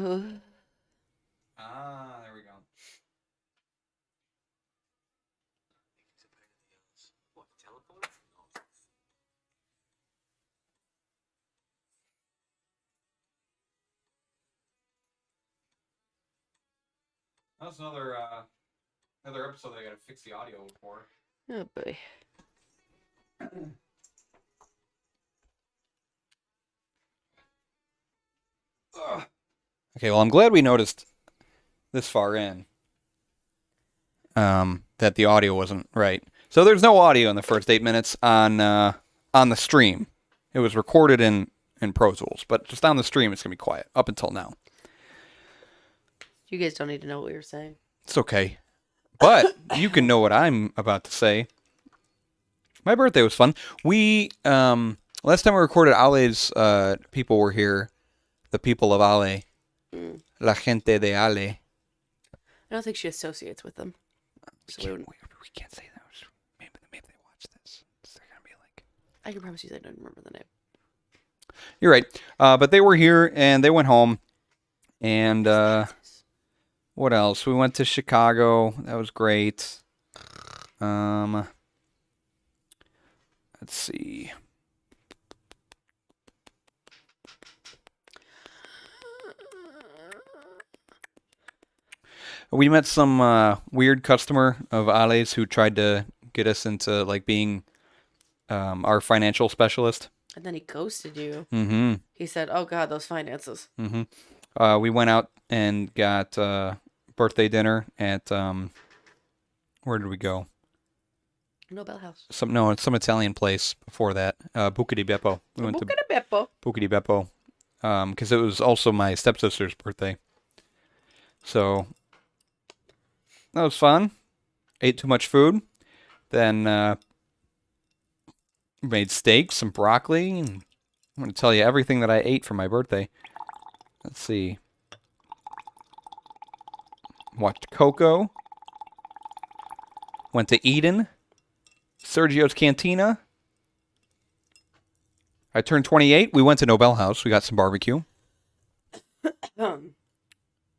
There we go. That's another episode that I gotta fix the audio for. Oh boy. Okay, well, I'm glad we noticed this far in that the audio wasn't right. So there's no audio in the first 8 minutes on the stream. It was recorded in Pro Tools, but just on the stream it's gonna be quiet up until now. You guys don't need to know what we were saying. It's okay, but you can know what I'm about to say. My birthday was fun. We last time we recorded Ale's people were here. The people of Ale. La gente de Ale. I don't think she associates with them. We can't say that. Maybe they watch this. They're going to be like... I can promise you I don't remember the name. You're right. But they were here, and they went home. And what else? We went to Chicago. That was great. Let's see... We met some weird customer of Ale's who tried to get us into like being our financial specialist. And then he ghosted you. Mm-hmm. He said, "Oh God, those finances." Mm-hmm. We went out and got birthday dinner at where did we go? Nobel House. It's some Italian place before that. Buca di Beppo. We went to Buca di Beppo because it was also my stepsister's birthday. So that was fun. Ate too much food. Then made steak, some broccoli, and I'm going to tell you everything that I ate for my birthday. Let's see. Watched Coco. Went to Eden. Sergio's Cantina. I turned 28. We went to Nobel House. We got some barbecue.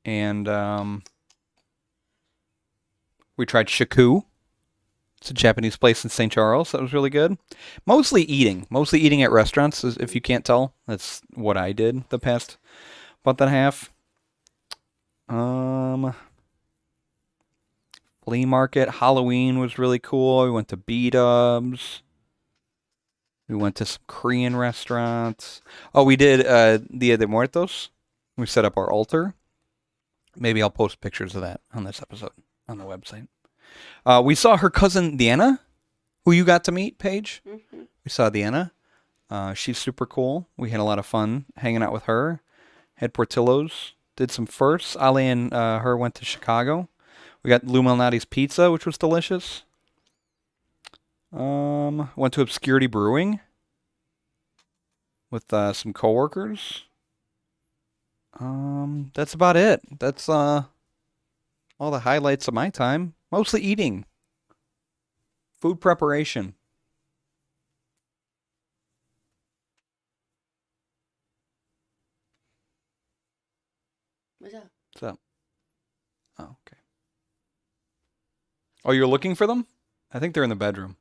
And we tried Shaku. It's a Japanese place in St. Charles. That was really good. Mostly eating at restaurants, if you can't tell. That's what I did the past month and a half. Flea market. Halloween was really cool. We went to B-Dubs. We went to some Korean restaurants. Oh, we did Dia de Muertos. We set up our altar. Maybe I'll post pictures of that on this episode on the website. We saw her cousin Deanna, who you got to meet, Paige. Mm-hmm. We saw Deanna. She's super cool. We had a lot of fun hanging out with her. Had Portillo's. Did some firsts. Ali and her went to Chicago. We got Lou Malnati's pizza, which was delicious. Went to Obscurity Brewing with some coworkers. That's about it. That's all the highlights of my time. Mostly eating. Food preparation. What's up? What's up? Oh, okay. Oh, you're looking for them? I think they're in the bedroom.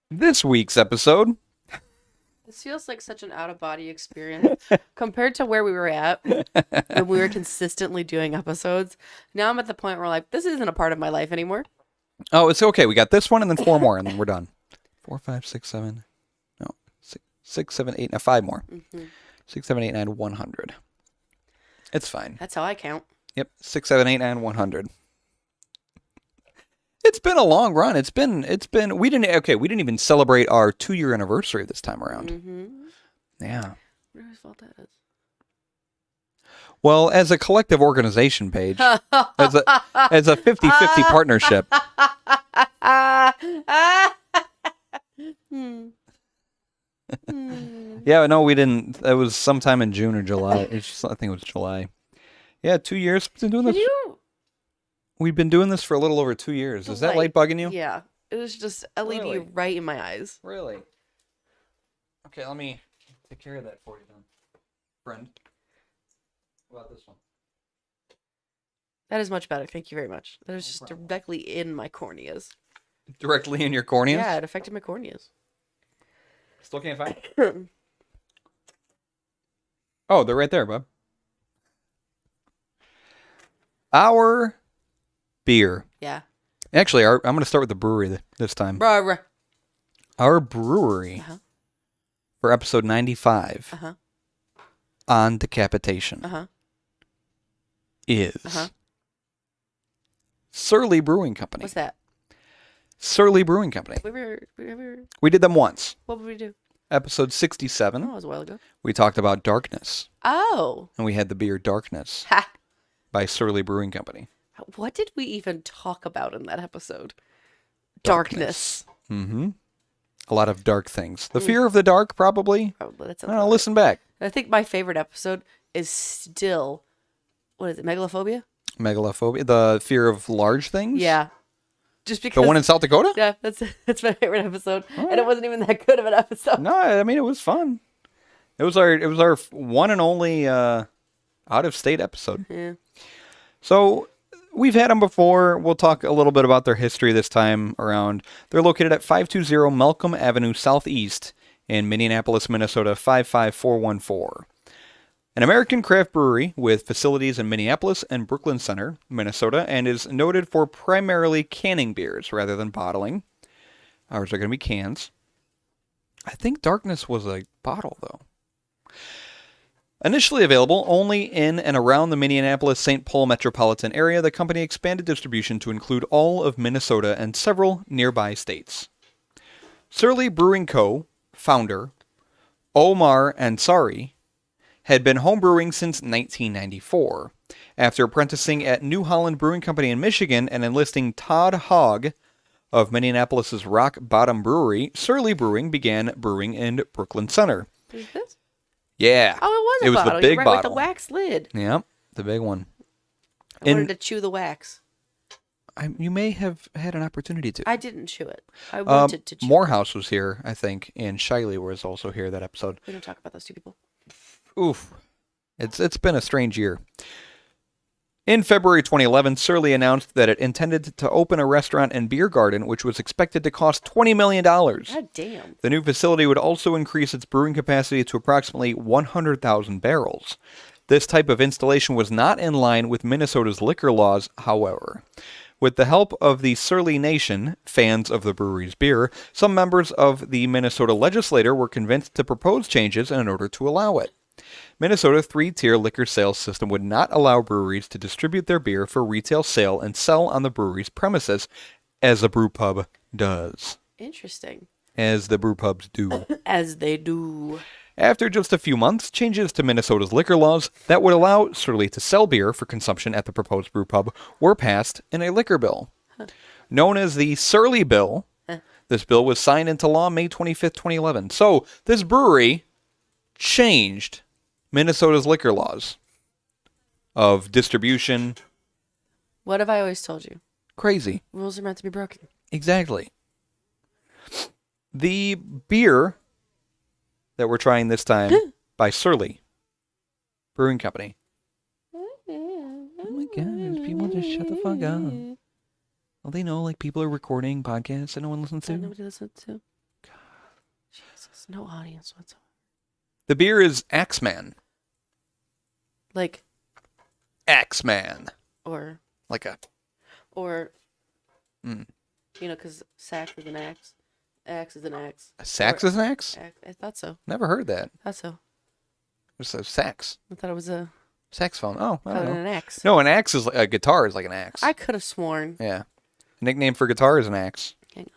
This week's episode. This feels like such an out-of-body experience compared to where we were at when we were consistently doing episodes. Now I'm at the point where like, this isn't a part of my life anymore. Oh, it's okay. We got this one and then 4 more and then we're done. 4, 5, 6, 7. No, 6, 7, 8. Now 5 more. Mm-hmm. 6, 7, 8, 9, 100. It's fine. That's how I count. Yep. 6, 7, 8, 9, 100. It's been a long run. We didn't even celebrate our 2-year anniversary this time around. Mm-hmm. Yeah. Whose fault that is? Well, as a collective organization, Paige, as a 50-50 partnership. Yeah, no, we didn't. It was sometime in June or July. I think it was July. Yeah, 2 years. Been doing this. We've been doing this for a little over 2 years. Is that light bugging you? Yeah. It was just LED Really? right in my eyes. Really? Okay, let me take care of that for you then, friend. How about this one? That is much better. Thank you very much. That is No just problem. directly in my corneas. Directly in your corneas? Yeah, it affected my corneas. Still can't find it. Oh, they're right there, bub. Our beer. Yeah. Actually, I'm going to start with the brewery this time. Bruh. Our brewery Uh-huh. for episode 95 Uh-huh. on decapitation Uh-huh. is Uh-huh. Surly Brewing Company. What's that? Surly Brewing Company. We did them once. What would we do? Episode 67, Oh, it was a while ago. we talked about Darkness, Oh. and we had the beer Darkness Ha. by Surly Brewing Company. What did we even talk about in that episode? Darkness. Mm-hmm. A lot of dark things. The fear of the dark, probably. Probably. That I sounds don't know, right. listen back. I think my favorite episode is still, what is it, Megalophobia? Megalophobia, the fear of large things? Yeah. Just because. The one in South Dakota? Yeah, that's my favorite episode, and it wasn't even that good of an episode. No, I mean, it was fun. It was our one and only out of state episode. Yeah. So we've had them before. We'll talk a little bit about their history this time around. They're located at 520 Malcolm Avenue Southeast in Minneapolis, Minnesota 55414. An American craft brewery with facilities in Minneapolis and Brooklyn Center, Minnesota, and is noted for primarily canning beers rather than bottling. Ours are going to be cans. I think Darkness was a bottle, though. Initially available only in and around the Minneapolis-St. Paul metropolitan area, the company expanded distribution to include all of Minnesota and several nearby states. Surly Brewing Co. founder Omar Ansari had been homebrewing since 1994. After apprenticing at New Holland Brewing Company in Michigan and enlisting Todd Hogg of Minneapolis' Rock Bottom Brewery, Surly Brewing began brewing in Brooklyn Center. Is this? Yeah. Oh, it It was was a the bottle. big You're right, bottle. with the wax lid. Yep, the big one. I wanted to chew the wax. You may have had an opportunity to. I didn't chew it. I wanted to chew. Morehouse was here, I think, and Shiley was also here that episode. We don't talk about those two people. Oof. It's been a strange year. In February 2011, Surly announced that it intended to open a restaurant and beer garden, which was expected to cost $20 million. God damn. The new facility would also increase its brewing capacity to approximately 100,000 barrels. This type of installation was not in line with Minnesota's liquor laws, however. With the help of the Surly Nation, fans of the brewery's beer, some members of the Minnesota legislature were convinced to propose changes in order to allow it. Minnesota's three-tier liquor sales system would not allow breweries to distribute their beer for retail sale and sell on the brewery's premises, as a brew pub does. Interesting. As the brew pubs do. As they do. After just a few months, changes to Minnesota's liquor laws that would allow Surly to sell beer for consumption at the proposed brew pub were passed in a liquor bill. Known as the Surly Bill, this bill was signed into law May 25th, 2011. So, this brewery changed Minnesota's liquor laws of distribution. What have I always told you? Crazy. Rules are meant to be broken. Exactly. The beer that we're trying this time by Surly Brewing Company. Oh my gosh, people just shut the fuck up. Well, they know, like, people are recording podcasts that no one listens to. Nobody listens to. Jesus, no audience whatsoever. The beer is Axeman. Like, Axeman. or, Like a... you know, because sax is an axe. Axe is an axe. A sax is an axe? I thought so. Never heard that. Thought so. It's a sax. I thought it was a Saxophone. Oh, I don't know. an axe. No, an axe is... A guitar is like an axe. I could have sworn. Yeah. Nickname for guitar is an axe. Hang on.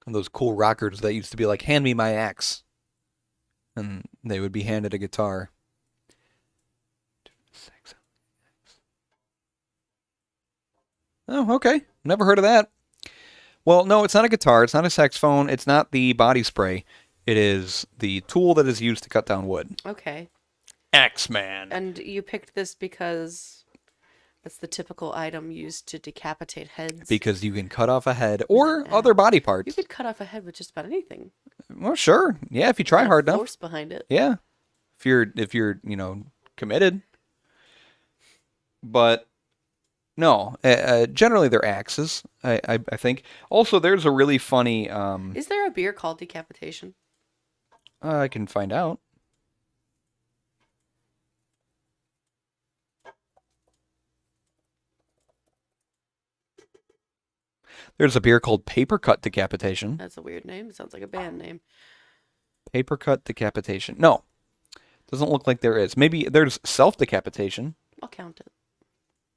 And those cool rockers that used to be like, hand me my axe. And they would be handed a guitar. Oh, okay. Never heard of that. Well, no, it's not a guitar. It's not a saxophone. It's not the body spray. It is the tool that is used to cut down wood. Okay. Axeman. And you picked this because it's the typical item used to decapitate heads. Because you can cut off a head or other body parts. You could cut off a head with just about anything. Well, sure. Yeah, if you try hard enough. Force behind it. Yeah. If you're committed. But no, generally they're axes, I think. Also, there's a really funny Is there a beer called Decapitation? I can find out. There's a beer called Paper Cut Decapitation. That's a weird name. It sounds like a band name. Paper Cut Decapitation. No. Doesn't look like there is. Maybe there's Self Decapitation. I'll count it.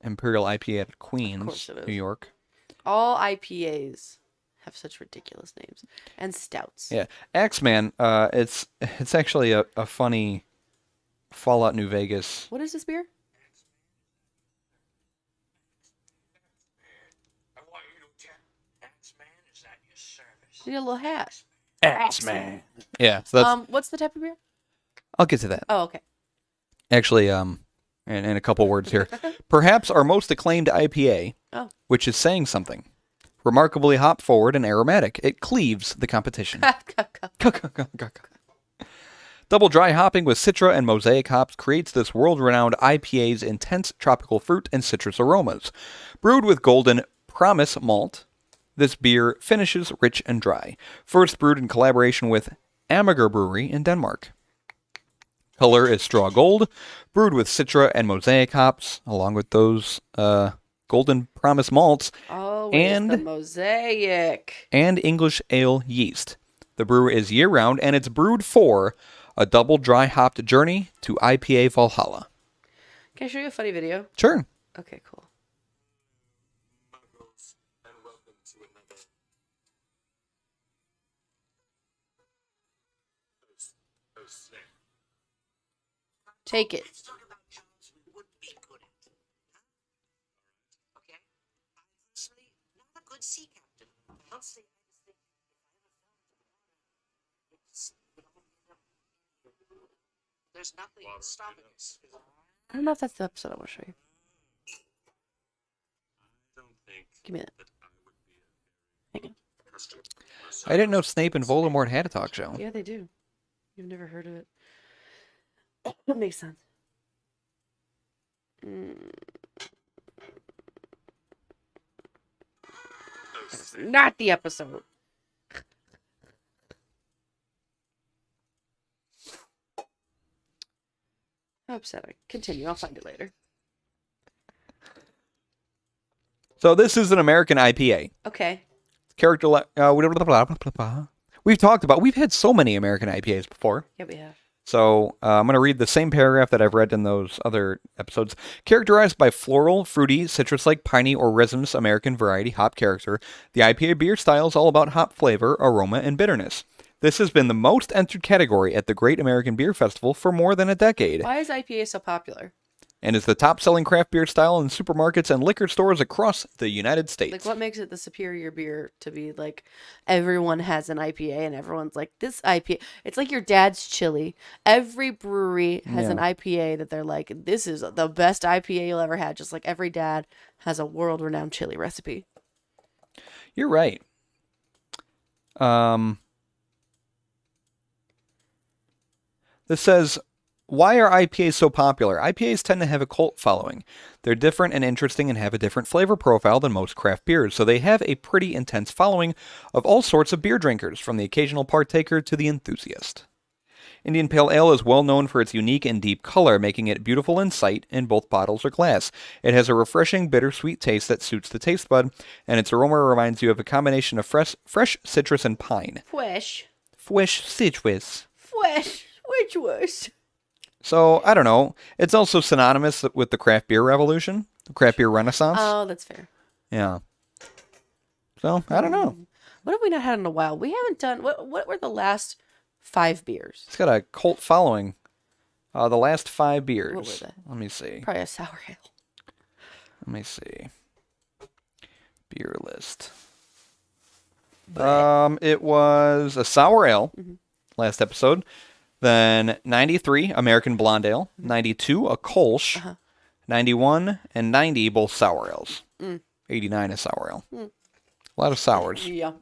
Imperial IPA at Queens, Of course it is. New York. All IPAs have such ridiculous names. And stouts. Yeah. Axeman, it's actually a funny Fallout New Vegas. What is this beer? You need a little hat. Axeman. Yeah, so that's What's the type of beer? I'll get to that. Oh, okay. Actually, in a couple words here. Perhaps our most acclaimed IPA, Oh. which is saying something. Remarkably hop forward and aromatic. It cleaves the competition. Double dry hopping with Citra and Mosaic hops creates this world-renowned IPA's intense tropical fruit and citrus aromas. Brewed with golden Promise malt, this beer finishes rich and dry. First brewed in collaboration with Amager Brewery in Denmark. Color is straw gold, brewed with Citra and Mosaic hops, along with those golden Promise malts, Oh, And- the mosaic. and English ale yeast. The brew is year-round, and it's brewed for a double dry hopped journey to IPA Valhalla. Can I show you a funny video? Sure. Okay, cool. Take it. Let's talk about jobs we wouldn't be good at. Huh? Okay? I'm personally not a good sea captain. Honestly, I just think if I ever fell into the water, it's there's nothing stopping us. I don't know if that's the episode I want to show you. Give me that. Hang on. I didn't know Snape and Voldemort had a talk show. Yeah, they do. You've never heard of it. That makes sense. That's not the episode. How upsetting. Continue. I'll find it later. So this is an American IPA. Okay. Character, we've had so many American IPAs before. Yeah, we have. So I'm going to read the same paragraph that I've read in those other episodes. Characterized by floral, fruity, citrus-like, piney, or resinous American variety hop character, the IPA beer style is all about hop flavor, aroma, and bitterness. This has been the most entered category at the Great American Beer Festival for more than a decade, Why is IPA so popular? and is the top-selling craft beer style in supermarkets and liquor stores across the United States. Like, what makes it the superior beer to be like everyone has an IPA and everyone's like, this IPA? It's like your dad's chili. Every brewery has an IPA that they're like, this is the best IPA you'll ever have. Just like every dad has a world renowned chili recipe. You're right. This says, why are IPAs so popular? IPAs tend to have a cult following. They're different and interesting and have a different flavor profile than most craft beers, so they have a pretty intense following of all sorts of beer drinkers, from the occasional partaker to the enthusiast. Indian Pale Ale is well known for its unique and deep color, making it beautiful in sight in both bottles or glass. It has a refreshing, bittersweet taste that suits the taste bud, and its aroma reminds you of a combination of fresh citrus and pine. Fresh. Fresh citrus. Fresh. Which was? So, I don't know. It's also synonymous with the craft beer revolution, the craft beer renaissance. Oh, that's fair. Yeah. So, I don't know. What have we not had in a while? We haven't done, what were the last 5 beers? It's got a cult following. The last 5 beers. What were they? Let me see. Probably a sour ale. Let me see. Beer list. It was a sour ale Mhm. last episode. Then 93, American Blonde Ale. 92, a Kolsch. Uh-huh. 91 and 90, both sour ales. Mm. 89 is sour ale. Mm. A lot of sours. Yeah.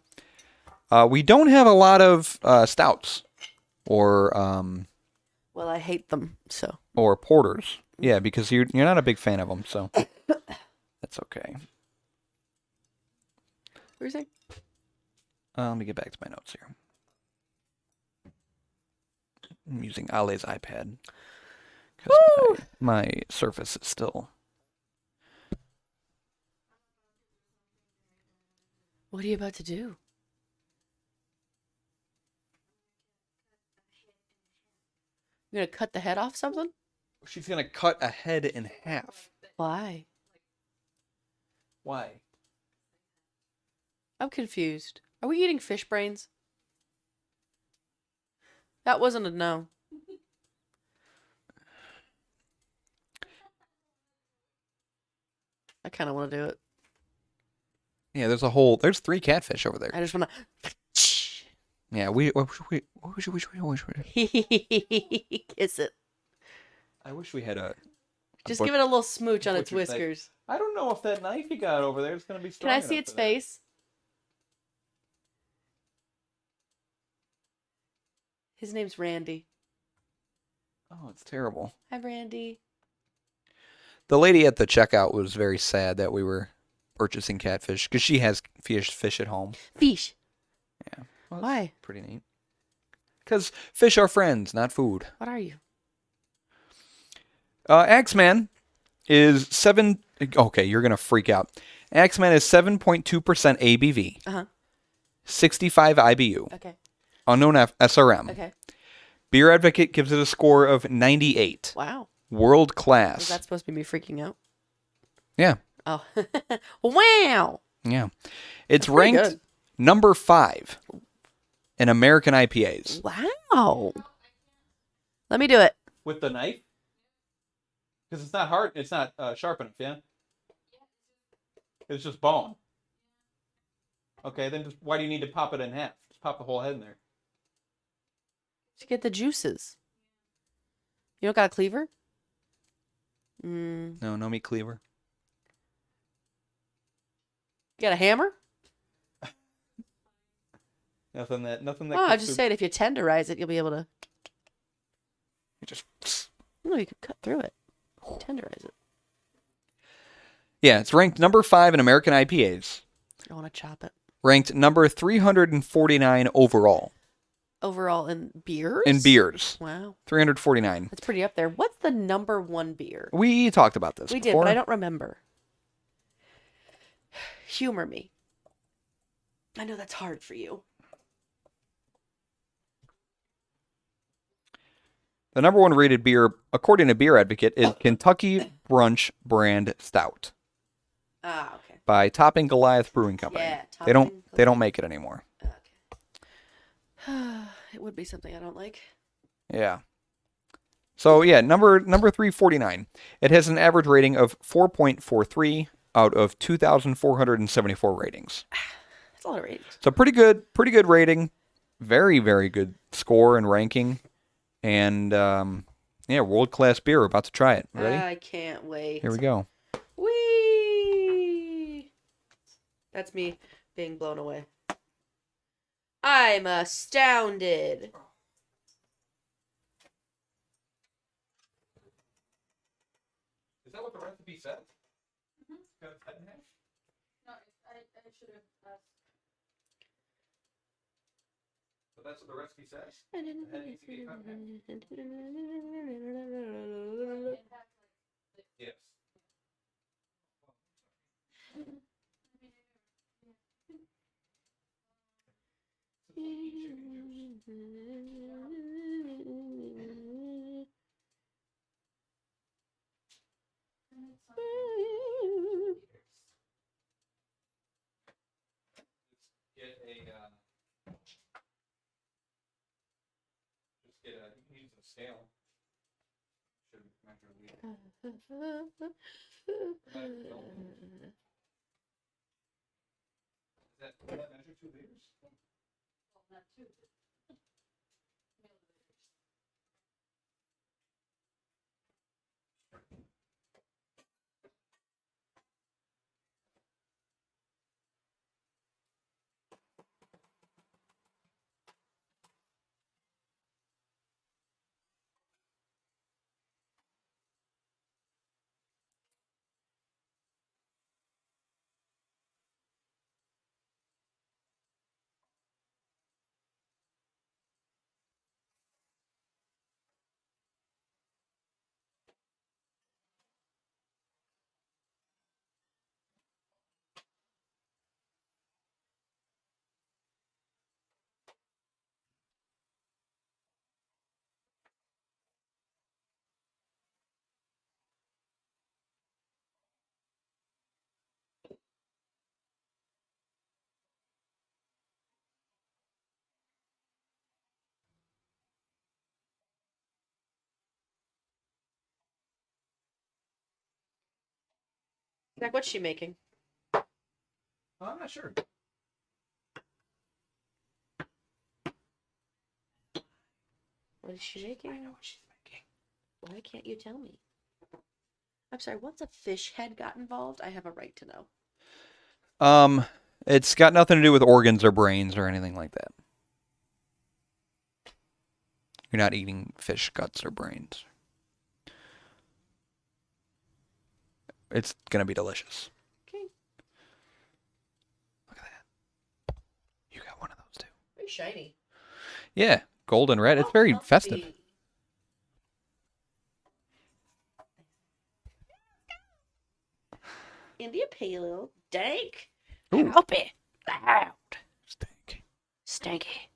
We don't have a lot of stouts or Well, I hate them, so. porters. Yeah, because you're not a big fan of them, so that's okay. What are you saying? Let me get back to my notes here. I'm using Ale's iPad because my Surface is still. What are you about to do? You're gonna cut the head off something? She's gonna cut a head in half. Why? Why? I'm confused. Are we eating fish brains? That wasn't a no. I kind of want to do it. Yeah, there's 3 catfish over there. I just want Yeah, what should we kiss it. I wish we had a. Just give it a little smooch on its butcher's knife. whiskers. I don't know if that knife you got over there is gonna be strong. Can I see its face? His name's Randy. Oh, it's terrible. Hi, Randy. The lady at the checkout was very sad that we were purchasing catfish because she has fish at home. Fish. Yeah. Well, Why? Pretty neat. Because fish are friends, not food. What are you? Axeman is 7. Okay, you're gonna freak out. Axeman is 7.2% ABV. 65 IBU. Okay. Unknown SRM. Okay. Beer Advocate gives it a score of 98. Wow. World Was class. that supposed to be me freaking out? Yeah. Oh. Wow. Yeah. It's That's pretty ranked good. number 5 in American IPAs. Wow. Let me do it. With the knife? Because it's not hard. It's not sharp enough, yeah? It's just bone. Okay, then why do you need to pop it in half? Just pop the whole head in there. To get the juices. You don't got a cleaver? You No meat cleaver. got a hammer? Nothing that. Oh, I just said if you tenderize it, you'll be able to. You just. No, you could cut through it. Tenderize it. Yeah, it's ranked number 5 in American IPAs. I want to chop it. Ranked number 349 overall Overall in beers? in beers. Wow. 349. That's pretty up there. What's the number 1 beer? We talked about this We did, before. but I don't remember. Humor me. I know that's hard for you. The number 1 rated beer, according to Beer Advocate, is Kentucky Brunch Brand Stout Ah, okay. by Topping Goliath Brewing Company. Yeah, They don't Topping make it anymore. Okay. It would be something I don't like. Yeah. So yeah, number 349. It has an average rating of 4.43 out of 2,474 ratings. That's a lot of ratings. So pretty good rating. Very, very good score and ranking. And yeah, world-class beer. We're about to try it. Ready? I can't wait. Here we go. Whee! That's me being blown away. I'm astounded. Is that what the recipe says? No, I should have asked. So that's what the recipe says? Yes. Get a just get a you can use a scale. Should measure the Does that measure 2 liters? Well, not two. Zach, what's she making? I'm not sure. What is she making? I know what she's making. Why can't you tell me? I'm sorry, once a fish head got involved, I have a right to know. It's got nothing to do with organs or brains or anything like that. You're not eating fish guts or brains. It's gonna be delicious. Okay. Look at that. You got one of those too. Very shiny. Yeah, golden red. It's very festive. Fluffy. India Pale. Dank. Ooh. Hoppy. Loud. Stink. Stanky.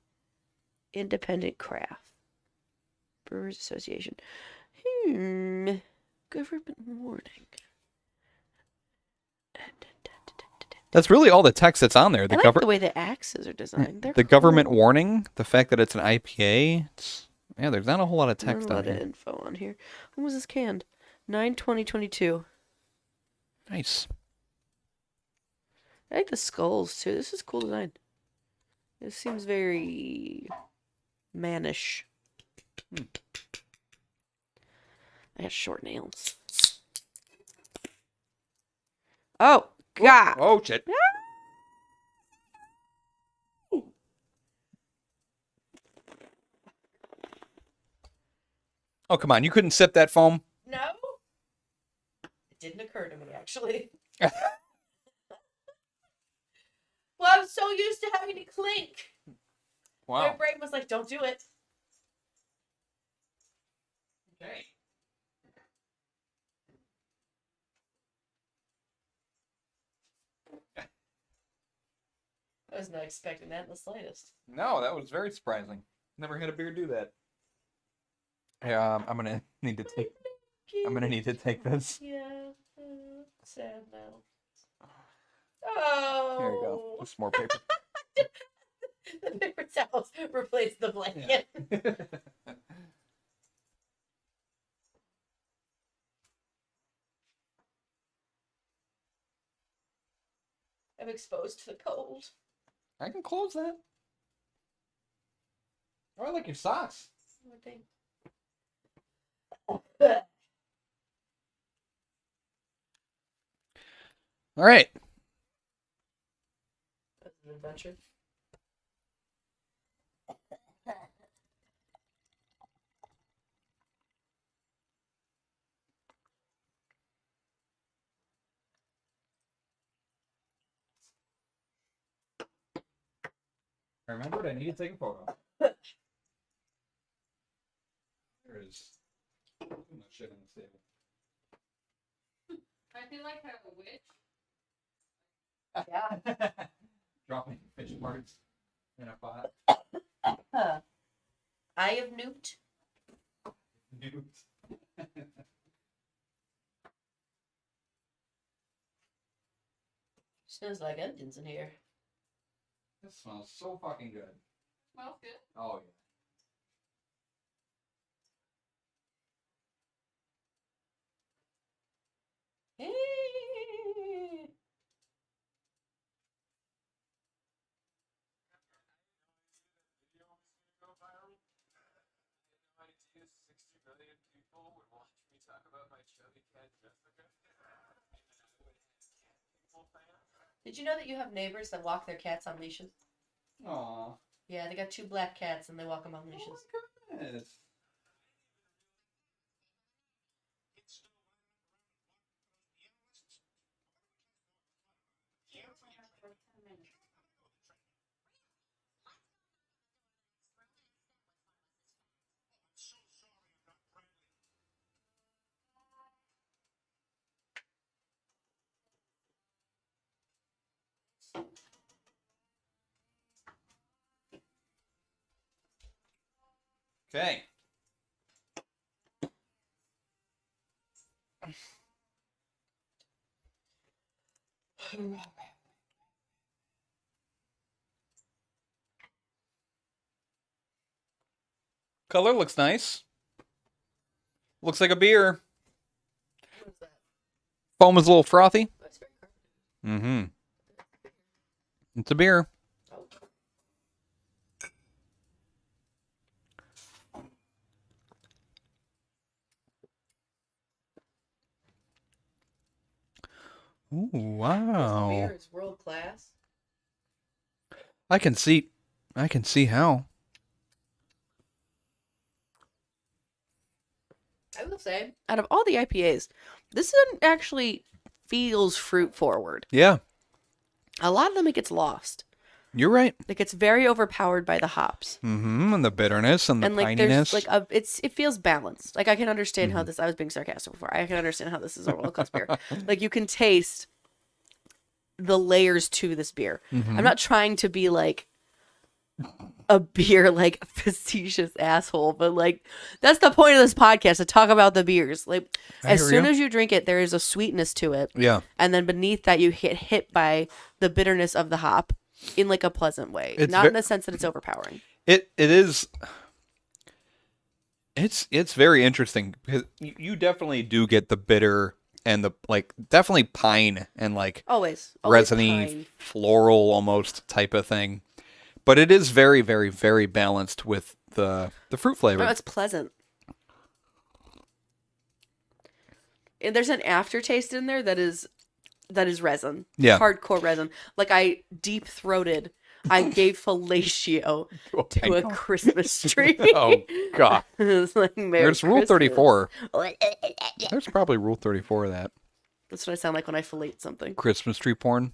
Independent Craft. Brewers Association. Government warning. That's really all the text that's on there. I The like government. the way the axes are designed. They're The government cool. warning, the fact that it's an IPA, there's not a whole lot of Not a text on lot of here. info on here. When was this canned? 9/20/22. Nice. I like the skulls too. This is cool design. This seems very mannish. I got short nails. Oh God! Oh shit. Oh come on, you couldn't sip that foam? No, it didn't occur to me actually. Well, I'm so used to having to clink. My Wow. brain was like, "Don't do it." Okay. I was not expecting that in the slightest. No, that was very surprising. Never had a beer do that. Yeah, I'm gonna need to take. I'm gonna need to take this. Yeah, sad now. Oh. Here you go. Just more paper. The paper towels replace the blanket. I'm exposed to the cold. I can close that. Oh, I like your socks. One thing. All right. That's an adventure. I remembered I need to take a photo. There is too much shit on this table. I feel like I'm a witch. Yeah. Dropping fish parts in a pot. Eye of Newt. Newt. Smells like onions in here. This smells so fucking good. Smells good. Oh Hey. Did you know that you have neighbors that walk their cats on leashes? Aw. Yeah, they got 2 black cats and they walk them on leashes. Goodness. Okay. Color looks nice. Looks like a beer. What is that? Foam is a little frothy. That's very carbonated. Mm-hmm. It's a beer. Oh. Ooh, This wow. beer is world class. I can see how. I will say, out of all the IPAs, this one actually feels fruit forward. Yeah, A lot of them it gets lost. you're right. It gets very overpowered by the hops. Mm-hmm. And the bitterness and the And like pininess. there's like it feels balanced. Like I can understand how this I was being sarcastic before. I can understand how this is a world class beer. Like you can taste the layers to this beer. Mhm. I'm not trying to be like a beer like facetious asshole, but like that's the point of this podcast, to talk about the beers. Like I as hear soon you. as you drink it, there is a sweetness to it. Yeah. And then beneath that you hit by the bitterness of the hop in like a pleasant way. It's Not in the sense that it's overpowering. It is. It's very interesting because you definitely do get the bitter and the like, definitely pine and like Always resiny, pine. floral almost type of thing. But it is very, very, very balanced with the fruit flavor. No, it's pleasant. And there's an aftertaste in there that is resin. Yeah. Hardcore resin. Like I deep throated. I gave fellatio to a Christmas tree. Oh God! It's like Merry There's Rule Christmas. 34. There's probably Rule 34 of that That's what I sound like when I fellate something. Christmas tree porn.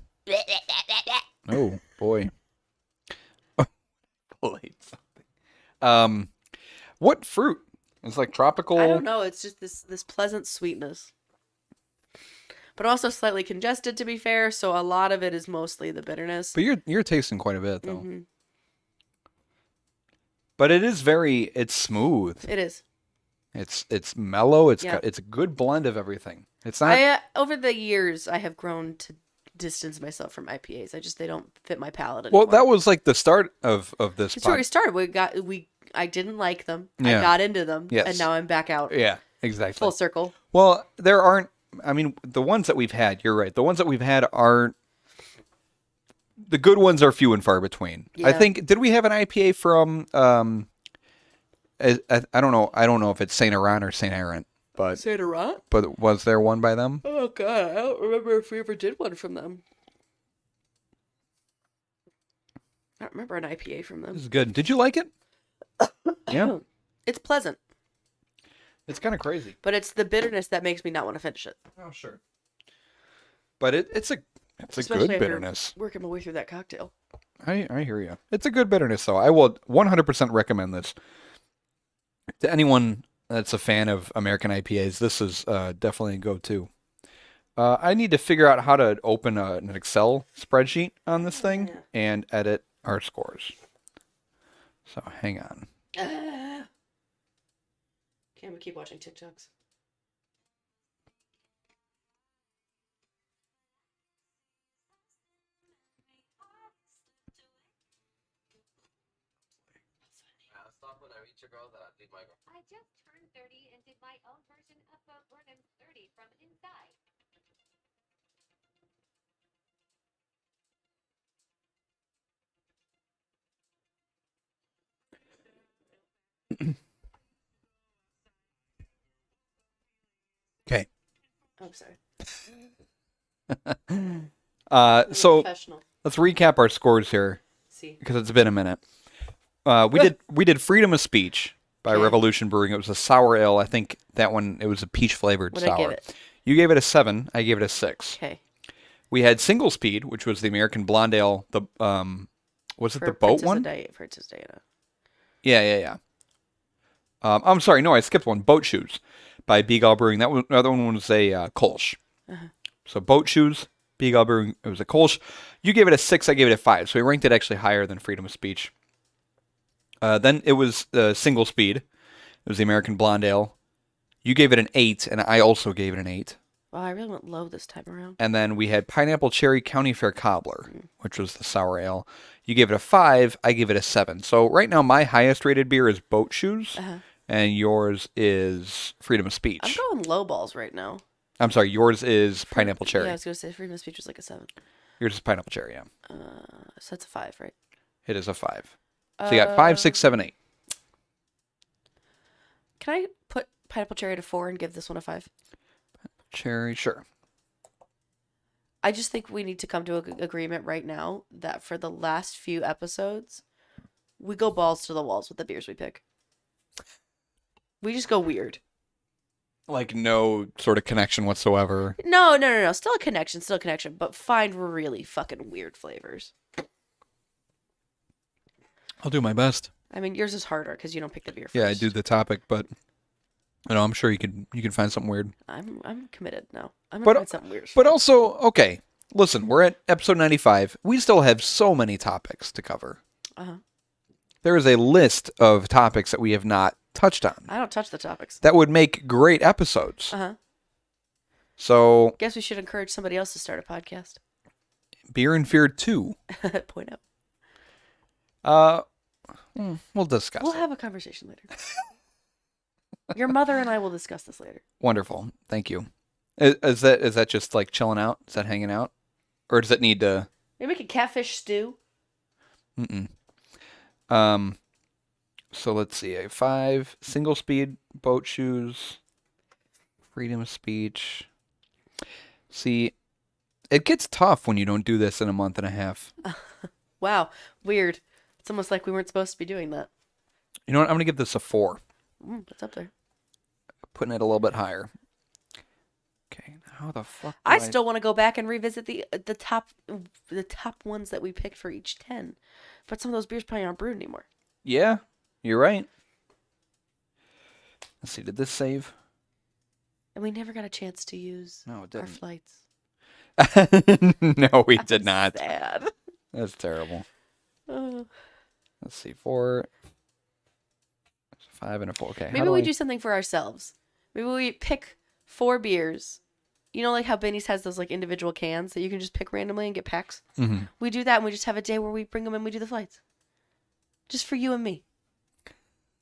Oh boy. Fellate something. What fruit? It's like tropical. I don't know. It's just this pleasant sweetness, but also slightly congested. To be fair, so a lot of it is mostly the bitterness. But you're tasting quite a bit though. Mhm. But it is it's smooth. It is. It's mellow. Yeah. It's a good blend of everything. It's not. I over the years I have grown to distance myself from IPAs. They don't fit my palate anymore. Well, that was like the start of this. That's where we started. I didn't like them. Yeah. I got into them, Yes. and now I'm back out. Yeah, exactly. Full circle. Well, there aren't. I mean, the ones that we've had. You're right. The ones that we've had aren't. The good ones are few and far between. I Yeah. think. Did we have an IPA from? I don't know. I don't know if it's Saint Laurent or Saint Laurent, but Saint Laurent? was there one by them? Oh god, I don't remember if we ever did one from them. I don't remember an IPA from them. This is good. Did you like it? Yeah, It's pleasant, it's kind of crazy. but it's the bitterness that makes me not want to finish it. Oh sure. But it's a Especially good after bitterness. working my way through that cocktail. I hear you. It's a good bitterness, though. I will 100% recommend this to anyone that's a fan of American IPAs. This is definitely a go-to. I need to figure out how to open an Excel spreadsheet on this thing Yeah. and edit our scores. So hang on. Okay, I'm gonna keep watching TikToks. I just turned 30 and did my own version of Bo Burnham's 30 from inside. Okay. Oh, sorry. So Professional. let's recap our scores here See. because it's been a minute. We did Freedom of Speech by Okay. Revolution Brewing. It was a sour ale. I think that one it was a peach flavored What'd I sour. give it? You gave it a 7. I gave it a 6. Okay. We had Single Speed, which was the American Blonde Ale. The was it the boat one? Princess Diana. Yeah. I'm sorry, no, I skipped one. Boat Shoes by Beagle Brewing. That other one was a Kolsch. Uh-huh. So Boat Shoes, Beagle Brewing. It was a Kolsch. You gave it a 6. I gave it a 5. So we ranked it actually higher than Freedom of Speech. Then it was Single Speed. It was the American Blonde Ale. You gave it an 8, and I also gave it an 8. Well, I really went low this time around. And then we had Pineapple Cherry County Fair Cobbler, which was the sour ale. You gave it a 5. I gave it a 7. So right now my highest rated beer is Boat Shoes, and yours is Freedom of Speech. I'm going low balls right now. I'm sorry, yours is Pineapple Cherry. Yeah, I was going to say Freedom of Speech was like a 7. Yours is Pineapple Cherry, yeah. So that's a 5, right? It is a 5. So you got 5, 6, 7, 8. Can I put Pineapple Cherry at a 4 and give this one a 5? Cherry, sure. I just think we need to come to an agreement right now that for the last few episodes, we go balls to the walls with the beers we pick. We just go weird. Like no sort of connection whatsoever. No. Still a connection, but find really fucking weird flavors. I'll do my best. I mean, yours is harder because you don't pick the beer first. Yeah, I do the topic, but I'm sure you can find something weird. I'm committed now. I'm But- gonna find something weird. But also, okay, listen, we're at episode 95. We still have so many topics to cover. Uh-huh. There is a list of topics that we have not touched on. I don't touch the topics. That would make great episodes. Uh-huh. So, Guess we should encourage somebody else to start a podcast. Beer and Fear 2. Point out. We'll discuss We'll it. have a conversation later. Your mother and I will discuss this later. Wonderful. Thank you. Is that just like chilling out? Is that hanging out? Or does it need to... Maybe make a catfish stew. Mm-mm. So let's see. A 5, Single Speed, Boat Shoes, Freedom of Speech. See, it gets tough when you don't do this in a month and a half. Wow, weird. It's almost like we weren't supposed to be doing that. You know what? I'm going to give this a 4. That's up there. Putting it a little bit higher. Okay, how the fuck do I still want to go back and revisit the top ones that we picked for each 10. But some of those beers probably aren't brewed anymore. Yeah, you're right. Let's see, did this save? And we never got a chance to use No, it our didn't. flights. No, we did not. Sad. That's terrible. Uh, Let's see, 4, 5, and a 4. Okay. how maybe do we I- do something for ourselves. Maybe we pick 4 beers. You know, like how Benny's has those like individual cans that you can just pick randomly and get packs. Mhm. We do that, and we just have a day where we bring them and we do the flights, just for you and me.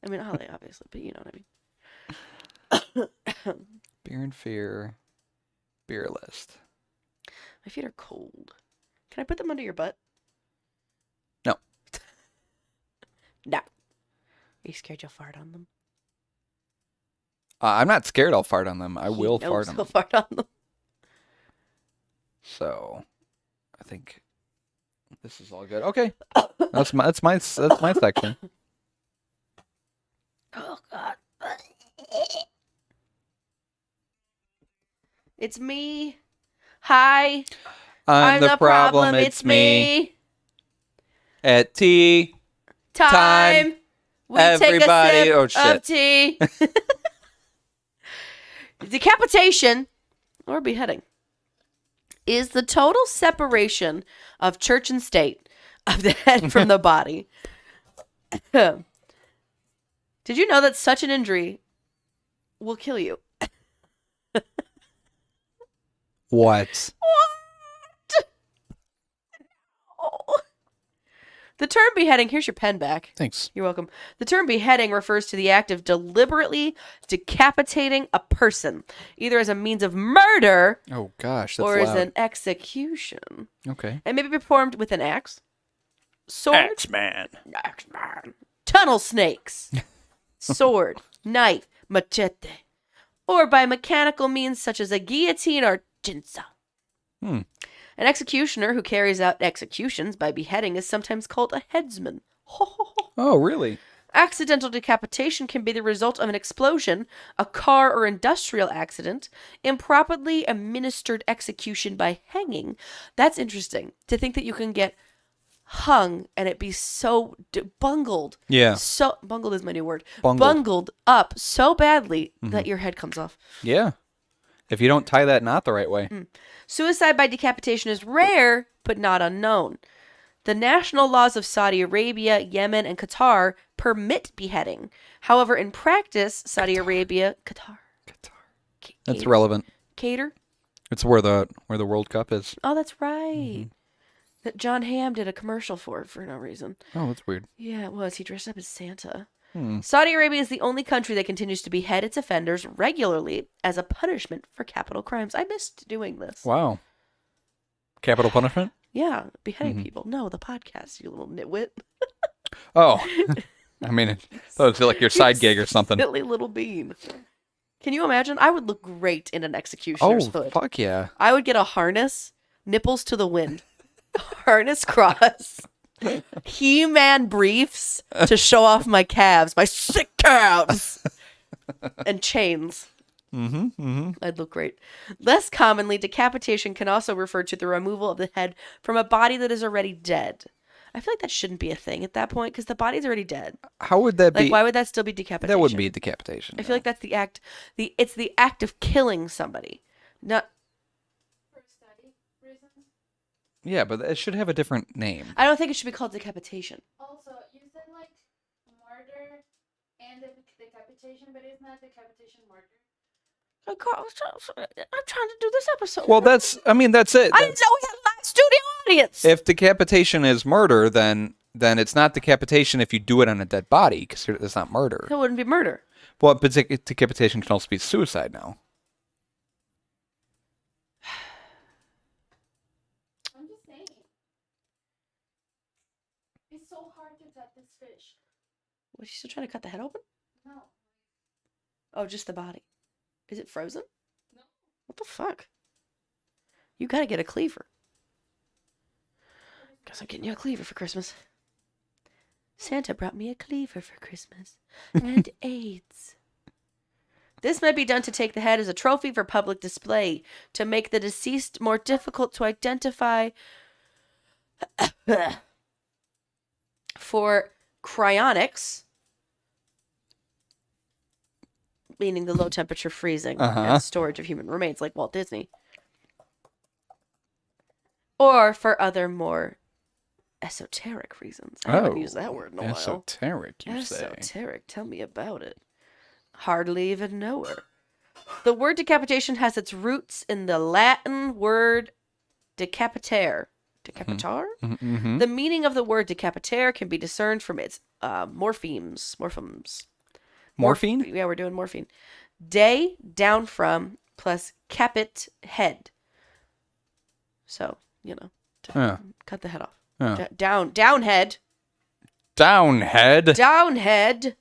I mean, Holly, obviously, but you know what I mean. Beer and Fear beer list. My feet are cold. Can I put them under your butt? No. No. Are you scared you'll fart on them? I'm not scared I'll fart on them. I He will knows fart on he'll them. fart on them. So, I think this is all good. Okay. That's my section. Oh God. It's me. Hi. I'm the problem. It's me. At tea. Time. We Everybody- take oh, a sip of tea. Decapitation or beheading is the total separation of church and state of the head from the body. Did you know that such an injury will kill you? What? Oh. The term beheading, here's your pen back. Thanks. You're welcome. The term beheading refers to the act of deliberately decapitating a person, either as a means of murder Oh gosh, that's or as loud. an execution. Okay. And may be performed with an axe, sword, X-Man. Axeman, tunnel snakes, sword, knife, machete, or by mechanical means such as a guillotine or jinsa. Hmm. An executioner who carries out executions by beheading is sometimes called a headsman. Oh, really? Accidental decapitation can be the result of an explosion, a car or industrial accident, improperly administered execution by hanging. That's interesting to think that you can get hung and it be so bungled. Yeah. So bungled is my new word. Bungled. Bungled up so badly that your head comes off. Yeah. If you don't tie that knot the right way. Suicide by decapitation is rare, but not unknown. The national laws of Saudi Arabia, Yemen, and Qatar permit beheading. However, in practice, Saudi Arabia, Qatar. That's relevant. Cater? It's where the World Cup is. Oh, that's right. That John Hamm did a commercial for no reason. Oh, that's weird. Yeah, it was. He dressed up as Santa. Hmm. Saudi Arabia is the only country that continues to behead its offenders regularly as a punishment for capital crimes. I missed doing this. Wow. Capital punishment? Yeah, beheading people. No, the podcast, you little nitwit. Oh. I mean, it was like your side gig or something. Silly little bean. Can you imagine? I would look great in an executioner's Oh, hood. fuck yeah. I would get a harness, nipples to the wind, harness cross, He-Man briefs to show off my calves, my sick calves, and chains. I'd look great. Less commonly, decapitation can also refer to the removal of the head from a body that is already dead. I feel like that shouldn't be a thing at that point because the body's already dead. How would that Like, be? why would that still be decapitation? That wouldn't be decapitation. I feel like that's the act. It's the act of killing somebody. Not. For study reasons. Yeah, but it should have a different name. I don't think it should be called decapitation. Also, you said like murder and decapitation, but it's not decapitation murder. I'm trying to do this episode. Well, that's it. I didn't know we had a live studio audience. If decapitation is murder, then it's not decapitation if you do it on a dead body, because it's not murder. That wouldn't be murder. Well, but decapitation can also be suicide now. I'm just saying. It's so hard to cut this fish. Was you still trying to cut the head open? No. Oh, just the body. Is it frozen? No. What the fuck? You gotta get a cleaver. Guess I'm getting you a cleaver for Christmas. Santa brought me a cleaver for Christmas. And AIDS. This might be done to take the head as a trophy for public display, to make the deceased more difficult to identify. For cryonics, meaning the low temperature freezing and storage of human remains, like Walt Disney. Or for other more esoteric reasons. I haven't used that word in a while. Esoteric, you say. Esoteric. Tell me about it. Hardly even know her. The word decapitation has its roots in the Latin word decapitare. Decapitar? Mm-hmm. The meaning of the word decapitare can be discerned from its morphemes. Morphine? Yeah, we're doing morphine. De, down from, plus capit, head. So, to cut the head off. Yeah. Down head. Down head. Down head.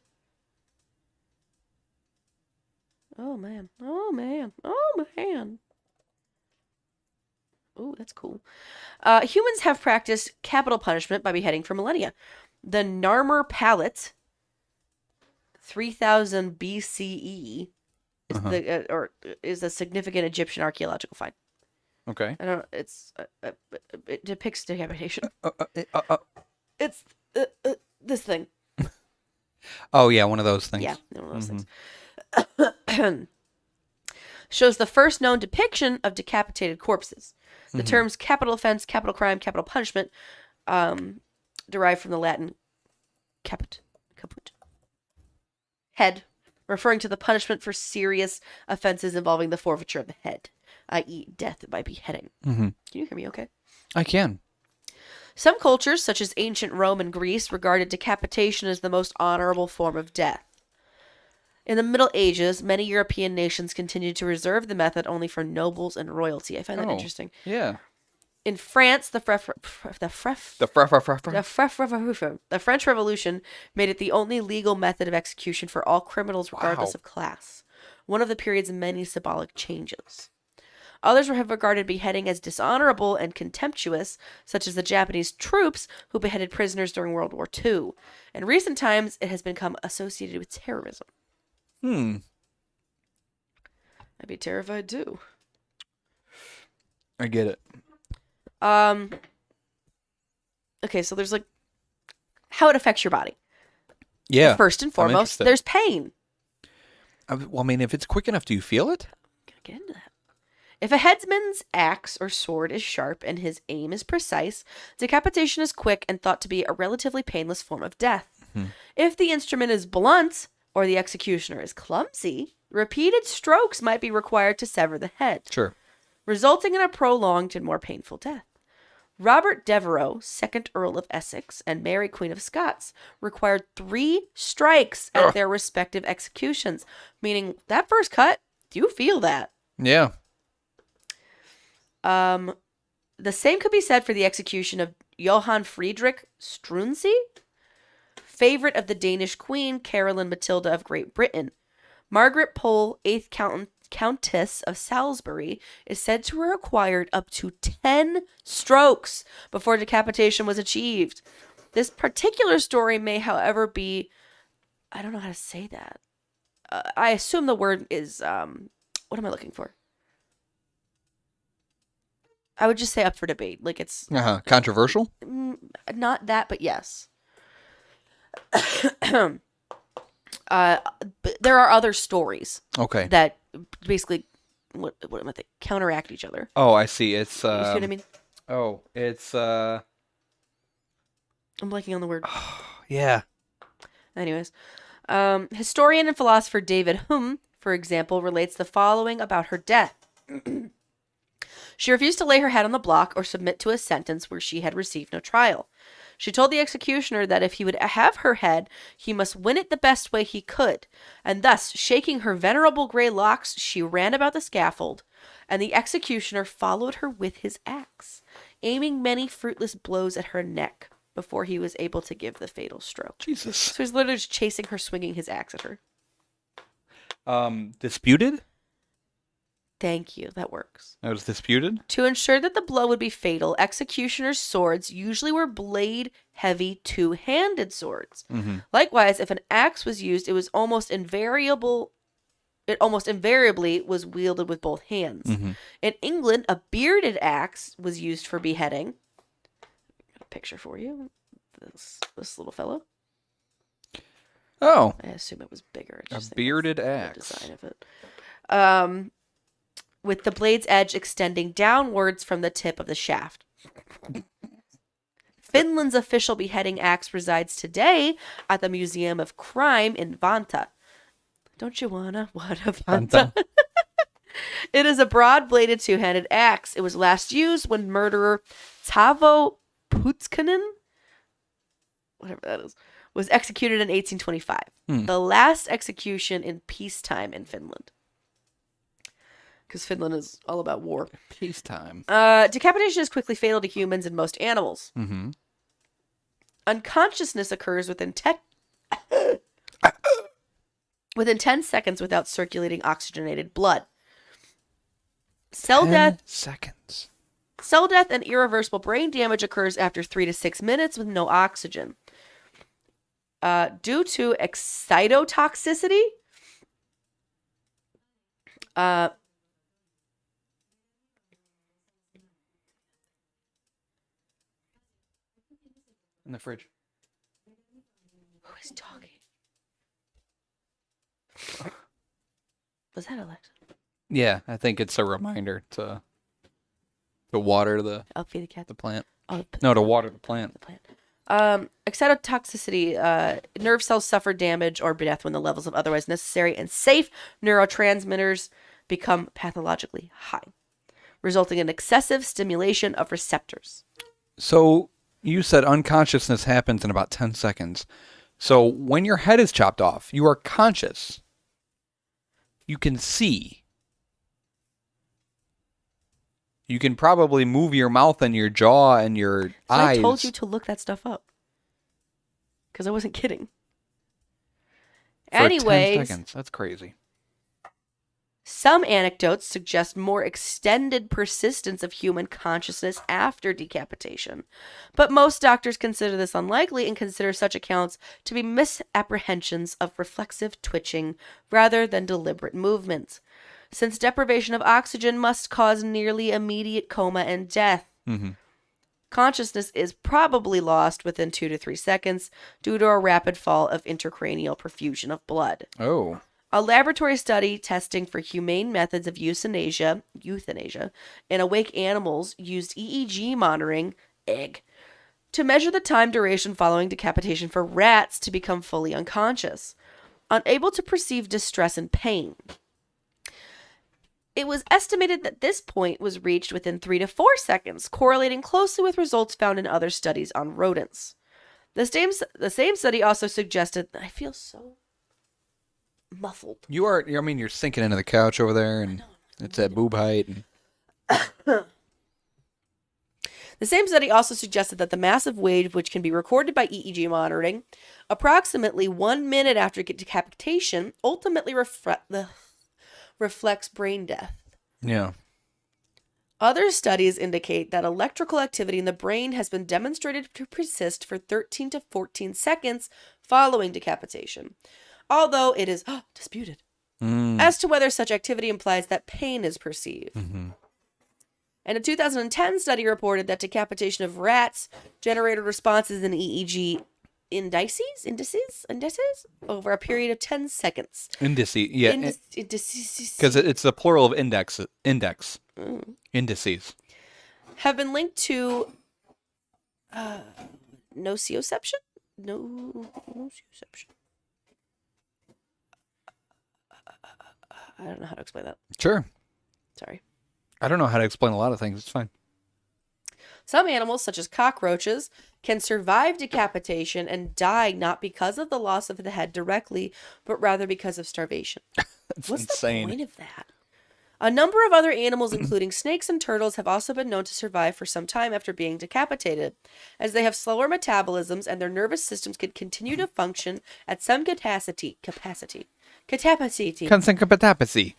Oh, man. Oh, man. Oh, man. Oh, that's cool. Humans have practiced capital punishment by beheading for millennia. The Narmer Palette, 3000 BCE, is a significant Egyptian archaeological find. Okay. I don't know. It depicts decapitation. It's this thing. Oh, yeah, one of those things. Yeah, one of those things. Shows the first known depiction of decapitated corpses. The terms capital offense, capital crime, capital punishment derive from the Latin caput, head, referring to the punishment for serious offenses involving the forfeiture of the head, i.e. death by beheading. Mm-hmm. Can you hear me okay? I can. Some cultures, such as ancient Rome and Greece, regarded decapitation as the most honorable form of death. In the Middle Ages, many European nations continued to reserve the method only for nobles and royalty. I find that interesting. Yeah. In France, the French Revolution made it the only legal method of execution for all criminals regardless of class. One of the period's many symbolic changes. Others have regarded beheading as dishonorable and contemptuous, such as the Japanese troops who beheaded prisoners during World War II. In recent times, it has become associated with terrorism. Hmm. I'd be terrified too. I get it. Okay, so there's like how it affects your body. Yeah. First and foremost, interested. there's pain. Well, I mean, if it's quick enough, do you feel it? Gonna get into that. If a headsman's axe or sword is sharp and his aim is precise, decapitation is quick and thought to be a relatively painless form of death. If the instrument is blunt or the executioner is clumsy, repeated strokes might be required to sever the head, Sure. resulting in a prolonged and more painful death. Robert Devereux, 2nd Earl of Essex, and Mary, Queen of Scots, required 3 strikes at their respective executions, meaning that first cut, do you feel that? Yeah. The same could be said for the execution of Johann Friedrich Struensee, favorite of the Danish Queen Caroline Matilda of Great Britain. Margaret Pole, 8th Countess of Salisbury, is said to have required up to 10 strokes before decapitation was achieved. This particular story may, however, be... I don't know how to say that. I assume the word is... what am I looking for? I would just say up for debate. Like it's... Controversial? not that, but yes. But there are other stories Okay. that basically what am I thinking? Counteract each other. Oh, I see. It's You see what I mean? Oh, it's I'm blanking on the word. yeah. Anyways, historian and philosopher David Hume, for example, relates the following about her death. She refused to lay her head on the block or submit to a sentence where she had received no trial. She told the executioner that if he would have her head, he must win it the best way he could, and thus, shaking her venerable gray locks, she ran about the scaffold, and the executioner followed her with his axe, aiming many fruitless blows at her neck before he was able to give the fatal stroke. Jesus. So he's literally just chasing her, swinging his axe at her. Disputed? Thank you. That works. That was disputed? To ensure that the blow would be fatal, executioners' swords usually were blade-heavy, two-handed swords. Mm-hmm. Likewise, if an axe was used, it almost invariably was wielded with both hands. Mm-hmm. In England, a bearded axe was used for beheading. Got a picture for you. This little fellow. Oh, I assume it was bigger. I a just think bearded that's the axe. design of it. With the blade's edge extending downwards from the tip of the shaft. Finland's official beheading axe resides today at the Museum of Crime in Vantaa. Don't you wanna Vantaa? It is a broad-bladed two-handed axe. It was last used when murderer Tavo Putskanen, whatever that is, was executed in 1825. The last execution in peacetime in Finland. Because Finland is all about war. Peacetime. Decapitation is quickly fatal to humans and most animals. Mm-hmm. Unconsciousness occurs within 10 seconds without circulating oxygenated blood. Cell death and irreversible brain damage occurs after 3 to 6 minutes with no oxygen. Due to excitotoxicity, In the fridge. who is talking? Was that Alexa? Yeah, I think it's a reminder to water the I'll feed the cat. plant. Oh, No, to water the plant. the plant. Excitotoxicity, nerve cells suffer damage or death when the levels of otherwise necessary and safe neurotransmitters become pathologically high, resulting in excessive stimulation of receptors. So you said unconsciousness happens in about 10 seconds. So when your head is chopped off, you are conscious. You can see. You can probably move your mouth and your jaw and your eyes. I told you to look that stuff up. Because I wasn't kidding. for 10 Anyways, seconds. That's crazy. Some anecdotes suggest more extended persistence of human consciousness after decapitation, but most doctors consider this unlikely and consider such accounts to be misapprehensions of reflexive twitching rather than deliberate movements, since deprivation of oxygen must cause nearly immediate coma and death. Mm-hmm. Consciousness is probably lost within 2 to 3 seconds due to a rapid fall of intracranial perfusion of blood. Oh. A laboratory study testing for humane methods of euthanasia in awake animals used EEG monitoring to measure the time duration following decapitation for rats to become fully unconscious, unable to perceive distress and pain. It was estimated that this point was reached within 3 to 4 seconds, correlating closely with results found in other studies on rodents. The same study also suggested, I feel so muffled. You are. I mean, you're sinking into the couch over there, and it's at boob height. And... The same study also suggested that the massive wave, which can be recorded by EEG monitoring, approximately 1 minute after decapitation, ultimately reflects brain death. Yeah. Other studies indicate that electrical activity in the brain has been demonstrated to persist for 13 to 14 seconds following decapitation, although it is disputed as to whether such activity implies that pain is perceived. Mm-hmm. And a 2010 study reported that decapitation of rats generated responses in EEG indices over a period of 10 seconds. Indices, yeah. Indices. Because it's the plural of index. Indices. Have been linked to nociception? Nociception. I don't know how to explain that. Sure. Sorry. I don't know how to explain a lot of things. It's fine. Some animals, such as cockroaches, can survive decapitation and die not because of the loss of the head directly, but rather because of starvation. That's What's insane. the point of that? A number of other animals, including snakes and turtles, have also been known to survive for some time after being decapitated, as they have slower metabolisms and their nervous systems can continue to function at some capacity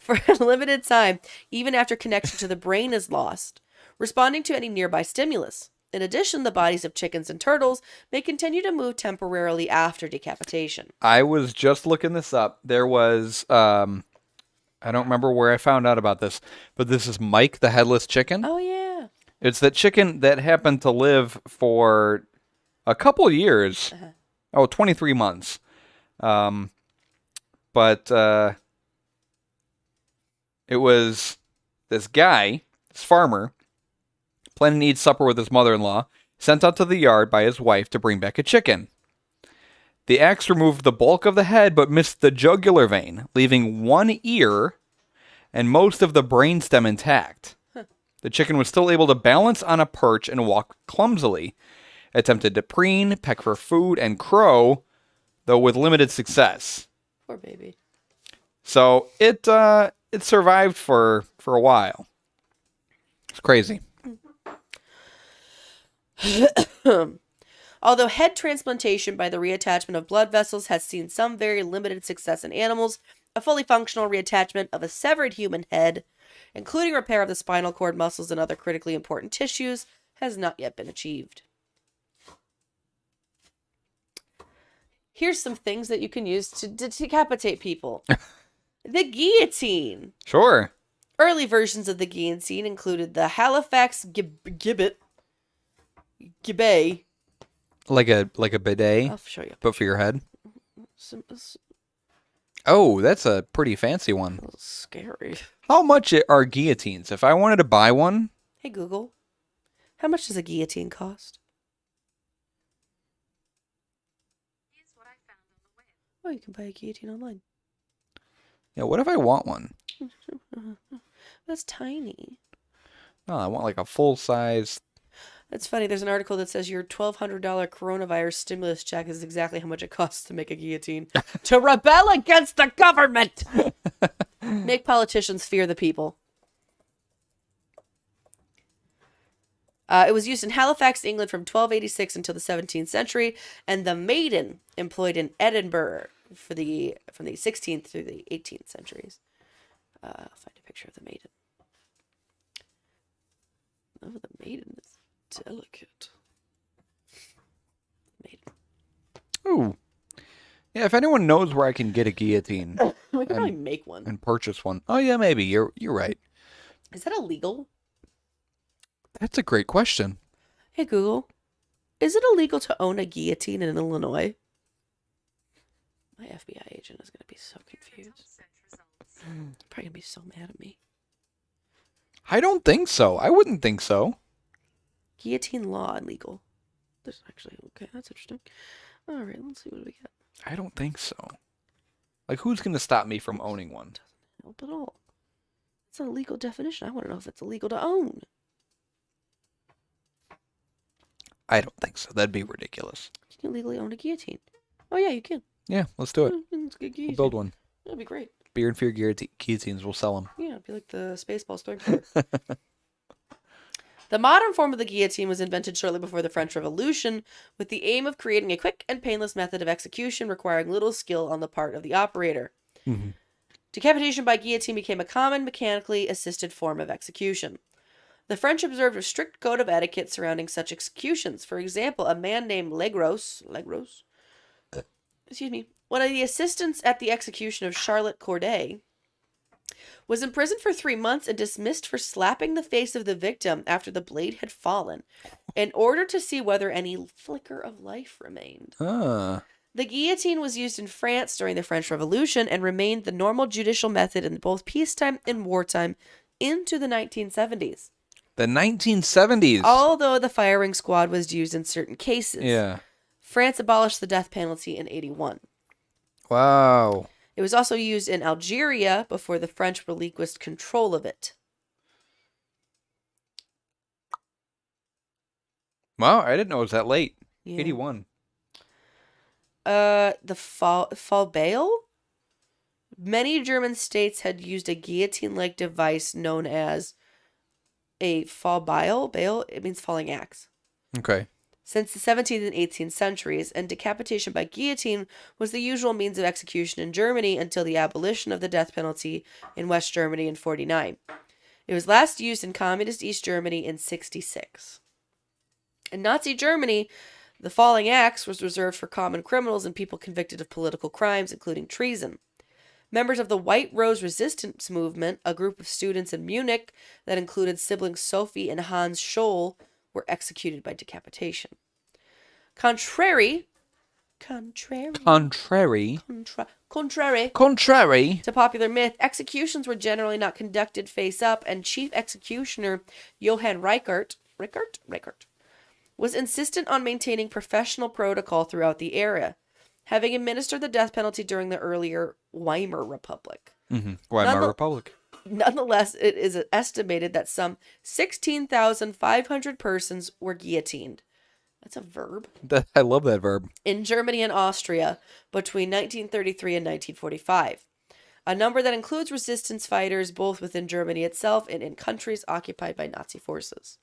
for a limited time, even after connection to the brain is lost, responding to any nearby stimulus. In addition, the bodies of chickens and turtles may continue to move temporarily after decapitation. I was just looking this up. There was, I don't remember where I found out about this, but this is Mike the Headless Chicken. Oh, yeah. It's that chicken that happened to live for a couple years. 23 months. But it was this guy, this farmer, planning to eat supper with his mother-in-law, sent out to the yard by his wife to bring back a chicken. The axe removed the bulk of the head but missed the jugular vein, leaving one ear and most of the brainstem intact. The chicken was still able to balance on a perch and walk clumsily, attempted to preen, peck for food, and crow, though with limited success. Poor baby. So it survived for a while. It's crazy. Although head transplantation by the reattachment of blood vessels has seen some very limited success in animals, a fully functional reattachment of a severed human head, including repair of the spinal cord, muscles, and other critically important tissues, has not yet been achieved. Here's some things that you can use to decapitate people. The guillotine. Sure. Early versions of the guillotine included the Halifax gibbet. Like a bidet, I'll show you. but for your head. Some Oh, that's a pretty fancy one. scary. How much are guillotines? If I wanted to buy one, Hey Google, how much does a guillotine cost? Here's what I found on the web. Oh, you can buy a guillotine online. yeah, what if I want one? That's tiny. No, I want like a full size. That's funny. There's an article that says your $1,200 coronavirus stimulus check is exactly how much it costs to make a guillotine. To rebel against the government! Make politicians fear the people. It was used in Halifax, England from 1286 until the 17th century, and the maiden employed in Edinburgh from the 16th through the 18th centuries. I'll find a picture of the maiden. Oh, the maiden is delicate. Maiden. Ooh. Yeah, if anyone knows where I can get a guillotine We could probably make one. and purchase one. Oh yeah, maybe. You're right. Is that illegal? That's a great question. Hey Google, is it illegal to own a guillotine in Illinois? My FBI agent is going to be so confused. Probably going to be so mad at me. I don't think so. I wouldn't think so. Guillotine law illegal. This actually, okay, that's interesting. All right, let's see what we got. I don't think so. Like, who's going to stop me from owning one? Help at all. It's a legal definition. I want to know if it's illegal to own. I don't think so. That'd be ridiculous. Can you legally own a guillotine? Oh yeah, you can. Yeah, let's do it. Let's get a We'll guillotine. build one. That'd be great. Beer and Fear guillotines. We'll sell them. Yeah, it'd be like the Spaceball Stormtrooper. The modern form of the guillotine was invented shortly before the French Revolution with the aim of creating a quick and painless method of execution requiring little skill on the part of the operator. Mhm. Decapitation by guillotine became a common mechanically assisted form of execution. The French observed a strict code of etiquette surrounding such executions. For example, a man named Legros, one of the assistants at the execution of Charlotte Corday, was imprisoned for 3 months and dismissed for slapping the face of the victim after the blade had fallen, in order to see whether any flicker of life remained. Ah. The guillotine was used in France during the French Revolution and remained the normal judicial method in both peacetime and wartime into the 1970s. The 1970s. Although the firing squad was used in certain cases. Yeah. France abolished the death penalty in 1981. Wow. It was also used in Algeria before the French relinquished control of it. Wow, I didn't know it was that late. Yeah. 81. The Fallbeil? Many German states had used a guillotine-like device known as a Fallbeil. Beil, it means falling axe. Okay. Since the 17th and 18th centuries, and decapitation by guillotine was the usual means of execution in Germany until the abolition of the death penalty in West Germany in 1949. It was last used in communist East Germany in 1966. In Nazi Germany, the falling axe was reserved for common criminals and people convicted of political crimes, including treason. Members of the White Rose Resistance Movement, a group of students in Munich that included siblings Sophie and Hans Scholl, were executed by decapitation. Contrary Contrary to popular myth, executions were generally not conducted face up, and Chief Executioner Johann Reichert was insistent on maintaining professional protocol throughout the era, having administered the death penalty during the earlier Weimar Republic. Weimar Republic. Nonetheless, it is estimated that some 16,500 persons were guillotined. That's a verb. I love that verb. In Germany and Austria between 1933 and 1945. A number that includes resistance fighters both within Germany itself and in countries occupied by Nazi forces.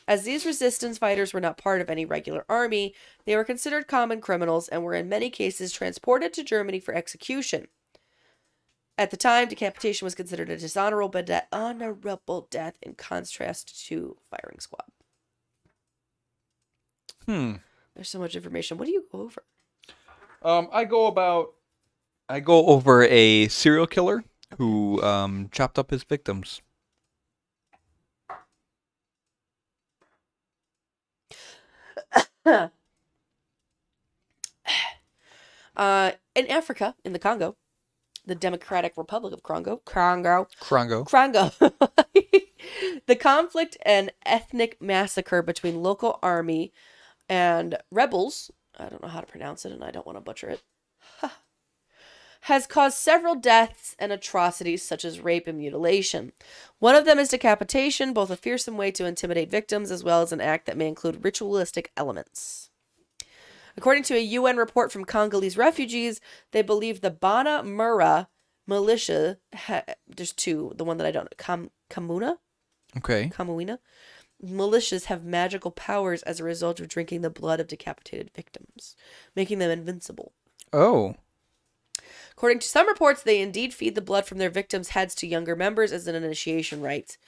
As these resistance fighters were not part of any regular army, they were considered common criminals and were in many cases transported to Germany for execution. At the time, decapitation was considered a dishonorable honorable death in contrast to firing squad. There's so much information. What do you go over? I go over a serial killer who chopped up his victims. In Africa, in the Congo, the Democratic Republic of Congo, the conflict and ethnic massacre between local army and rebels, I don't know how to pronounce it and I don't want to butcher it, has caused several deaths and atrocities such as rape and mutilation. One of them is decapitation, both a fearsome way to intimidate victims as well as an act that may include ritualistic elements. According to a UN report from Congolese refugees, they believe the Bana Mura militia, there's two, the one that I don't know, Kamuna? Okay. Kamuina? Militias have magical powers as a result of drinking the blood of decapitated victims, making them invincible. Oh. According to some reports, they indeed feed the blood from their victims' heads to younger members as an initiation rite.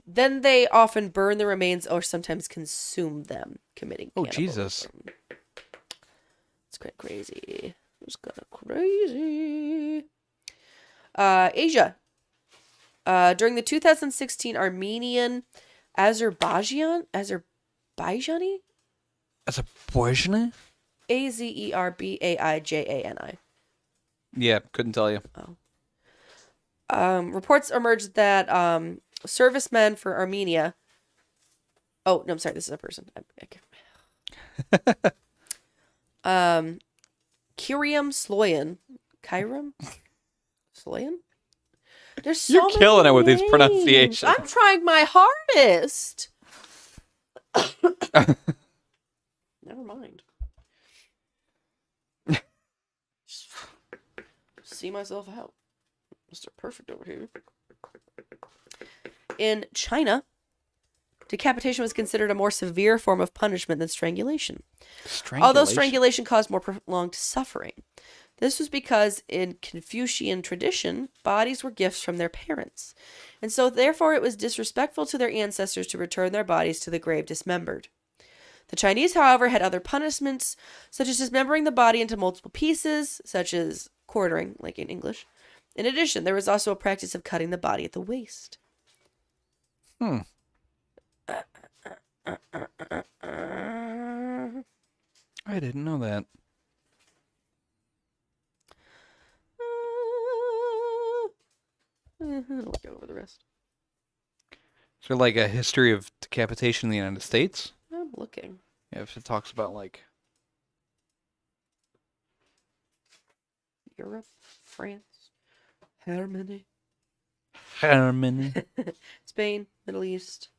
Then they often burn the remains or sometimes consume them, committing Oh, cannibalism. Jesus. It's kind of crazy. It's kind of crazy. Asia. During the 2016 Armenian Azerbaijani? As a poisoner? Azerbaijani. Yeah, couldn't tell you. Reports emerged that servicemen for Armenia. Oh no, I'm sorry. This is a person. Kyriam Sloyan. Kyriam Sloyan. There's so You're many killing it with these names. pronunciations. I'm trying my hardest. Never mind. See myself out. Mr. Perfect over here. In China, decapitation was considered a more severe form of punishment than strangulation. Although strangulation caused more prolonged suffering. This was because in Confucian tradition, bodies were gifts from their parents. And so therefore it was disrespectful to their ancestors to return their bodies to the grave dismembered. The Chinese, however, had other punishments, such as dismembering the body into multiple pieces, such as quartering, like in English. In addition, there was also a practice of cutting the body at the waist. I didn't know that. I'll go over the rest. Is there like a history of decapitation in the United States? I'm looking. Yeah, if it talks about like Europe, France, Germany, Germany. Spain, Middle East,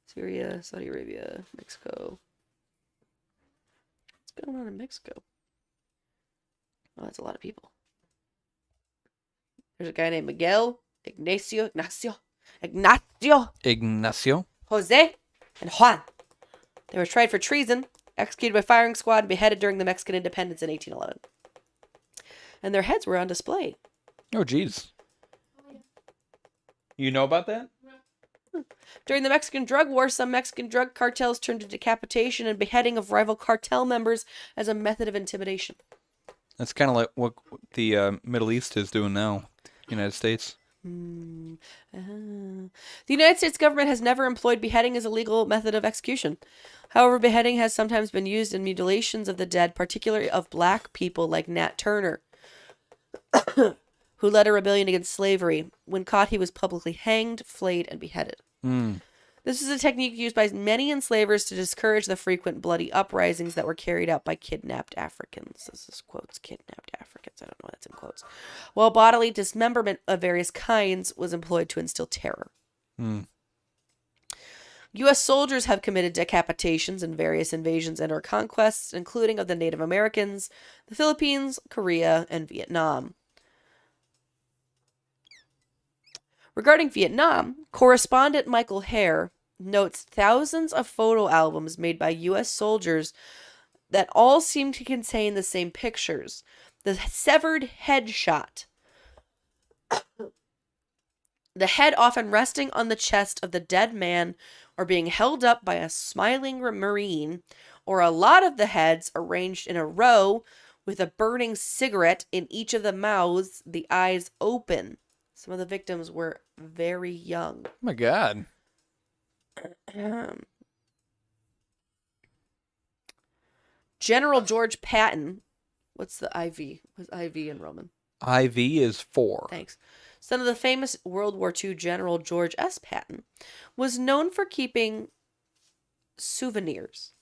Syria, Saudi Arabia, Mexico. What's going on in Mexico? Oh, that's a lot of people. There's a guy named Miguel, Ignacio, Ignacio. Jose, and Juan. They were tried for treason, executed by firing squad, and beheaded during the Mexican independence in 1811. And their heads were on display. Oh, jeez. You know about that? During the Mexican drug war, some Mexican drug cartels turned to decapitation and beheading of rival cartel members as a method of intimidation. That's kind of like what the Middle East is doing now. United States. The United States government has never employed beheading as a legal method of execution. However, beheading has sometimes been used in mutilations of the dead, particularly of black people like Nat Turner, who led a rebellion against slavery. When caught, he was publicly hanged, flayed, and beheaded. This is a technique used by many enslavers to discourage the frequent bloody uprisings that were carried out by kidnapped Africans. This is quotes, kidnapped Africans. I don't know why that's in quotes. While bodily dismemberment of various kinds was employed to instill terror. U.S. soldiers have committed decapitations in various invasions and or conquests, including of the Native Americans, the Philippines, Korea, and Vietnam. Regarding Vietnam, correspondent Michael Hare notes thousands of photo albums made by U.S. soldiers that all seem to contain the same pictures. The severed head shot. The head often resting on the chest of the dead man or being held up by a smiling Marine, or a lot of the heads arranged in a row with a burning cigarette in each of the mouths, the eyes open. Some of the victims were very young. Oh my God. General George Patton. What's the IV? What's IV in Roman? IV is 4. Thanks. Son of the famous World War II General George S. Patton, was known for keeping souvenirs,